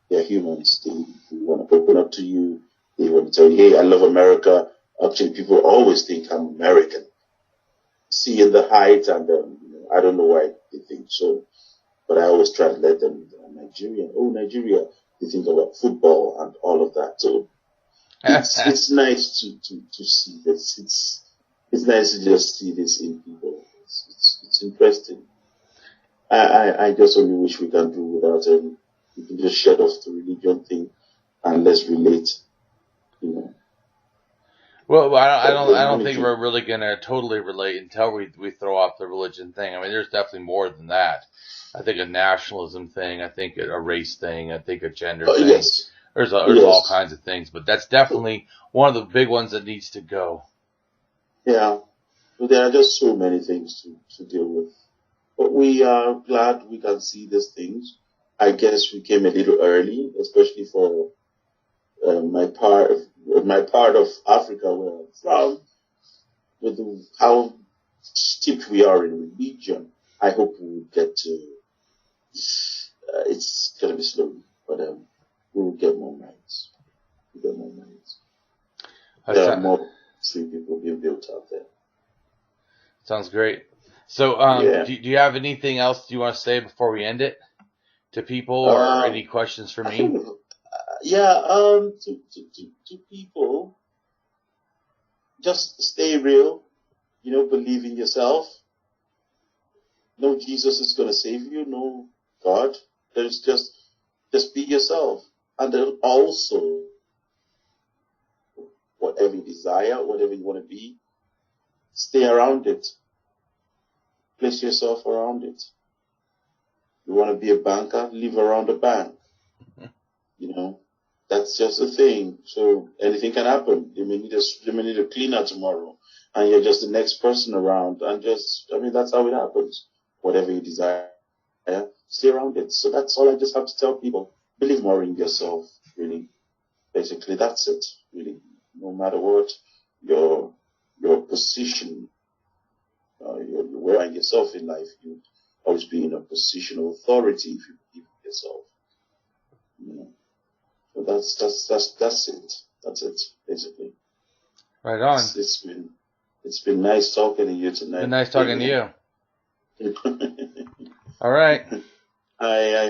Speaker 2: They're humans. They want to open up to you. They want to tell you, hey, I love America. Actually, people always think I'm American. Seeing the height, and I don't know why they think so. But I always try to let them know Nigerian. Oh, Nigeria. They think about football and all of that. So it's nice to see this. It's nice to just see this in people. It's interesting. I just only wish we can do without we can just shut off the religion thing and let's relate. You know.
Speaker 1: Well, I don't think we're really gonna totally relate until we throw off the religion thing. I mean, there's definitely more than that. I think a nationalism thing. I think a race thing. I think a gender thing.
Speaker 2: Yes.
Speaker 1: There's all kinds of things, but that's definitely one of the big ones that needs to go.
Speaker 2: Yeah, but there are just so many things to deal with. But we are glad we can see these things. I guess we came a little early, especially for my part of Africa where I'm from, with how steeped we are in religion. I hope we will get to. It's gonna be slow, but we will get more minds. There are more free people being built out there.
Speaker 1: Sounds great. So, do you have anything else you want to say before we end it to people, or any questions for me?
Speaker 2: To people, just stay real. You know, believe in yourself. No, Jesus is going to save you. No, God. There's just be yourself, and then also whatever you desire, whatever you want to be, stay around it. Place yourself around it. You want to be a banker, live around a bank. You know, that's just the thing. So anything can happen. They may need a cleaner tomorrow, and you're just the next person around. And that's how it happens. Whatever you desire, stay around it. So that's all I just have to tell people. Believe more in yourself, really. Basically, that's it, really. No matter what your position, where you find yourself in life, you always be in a position of authority if you believe in yourself. You know. So that's it. That's it, basically.
Speaker 1: Right on.
Speaker 2: It's been nice talking to you tonight.
Speaker 1: Been nice talking to you. All right.
Speaker 2: I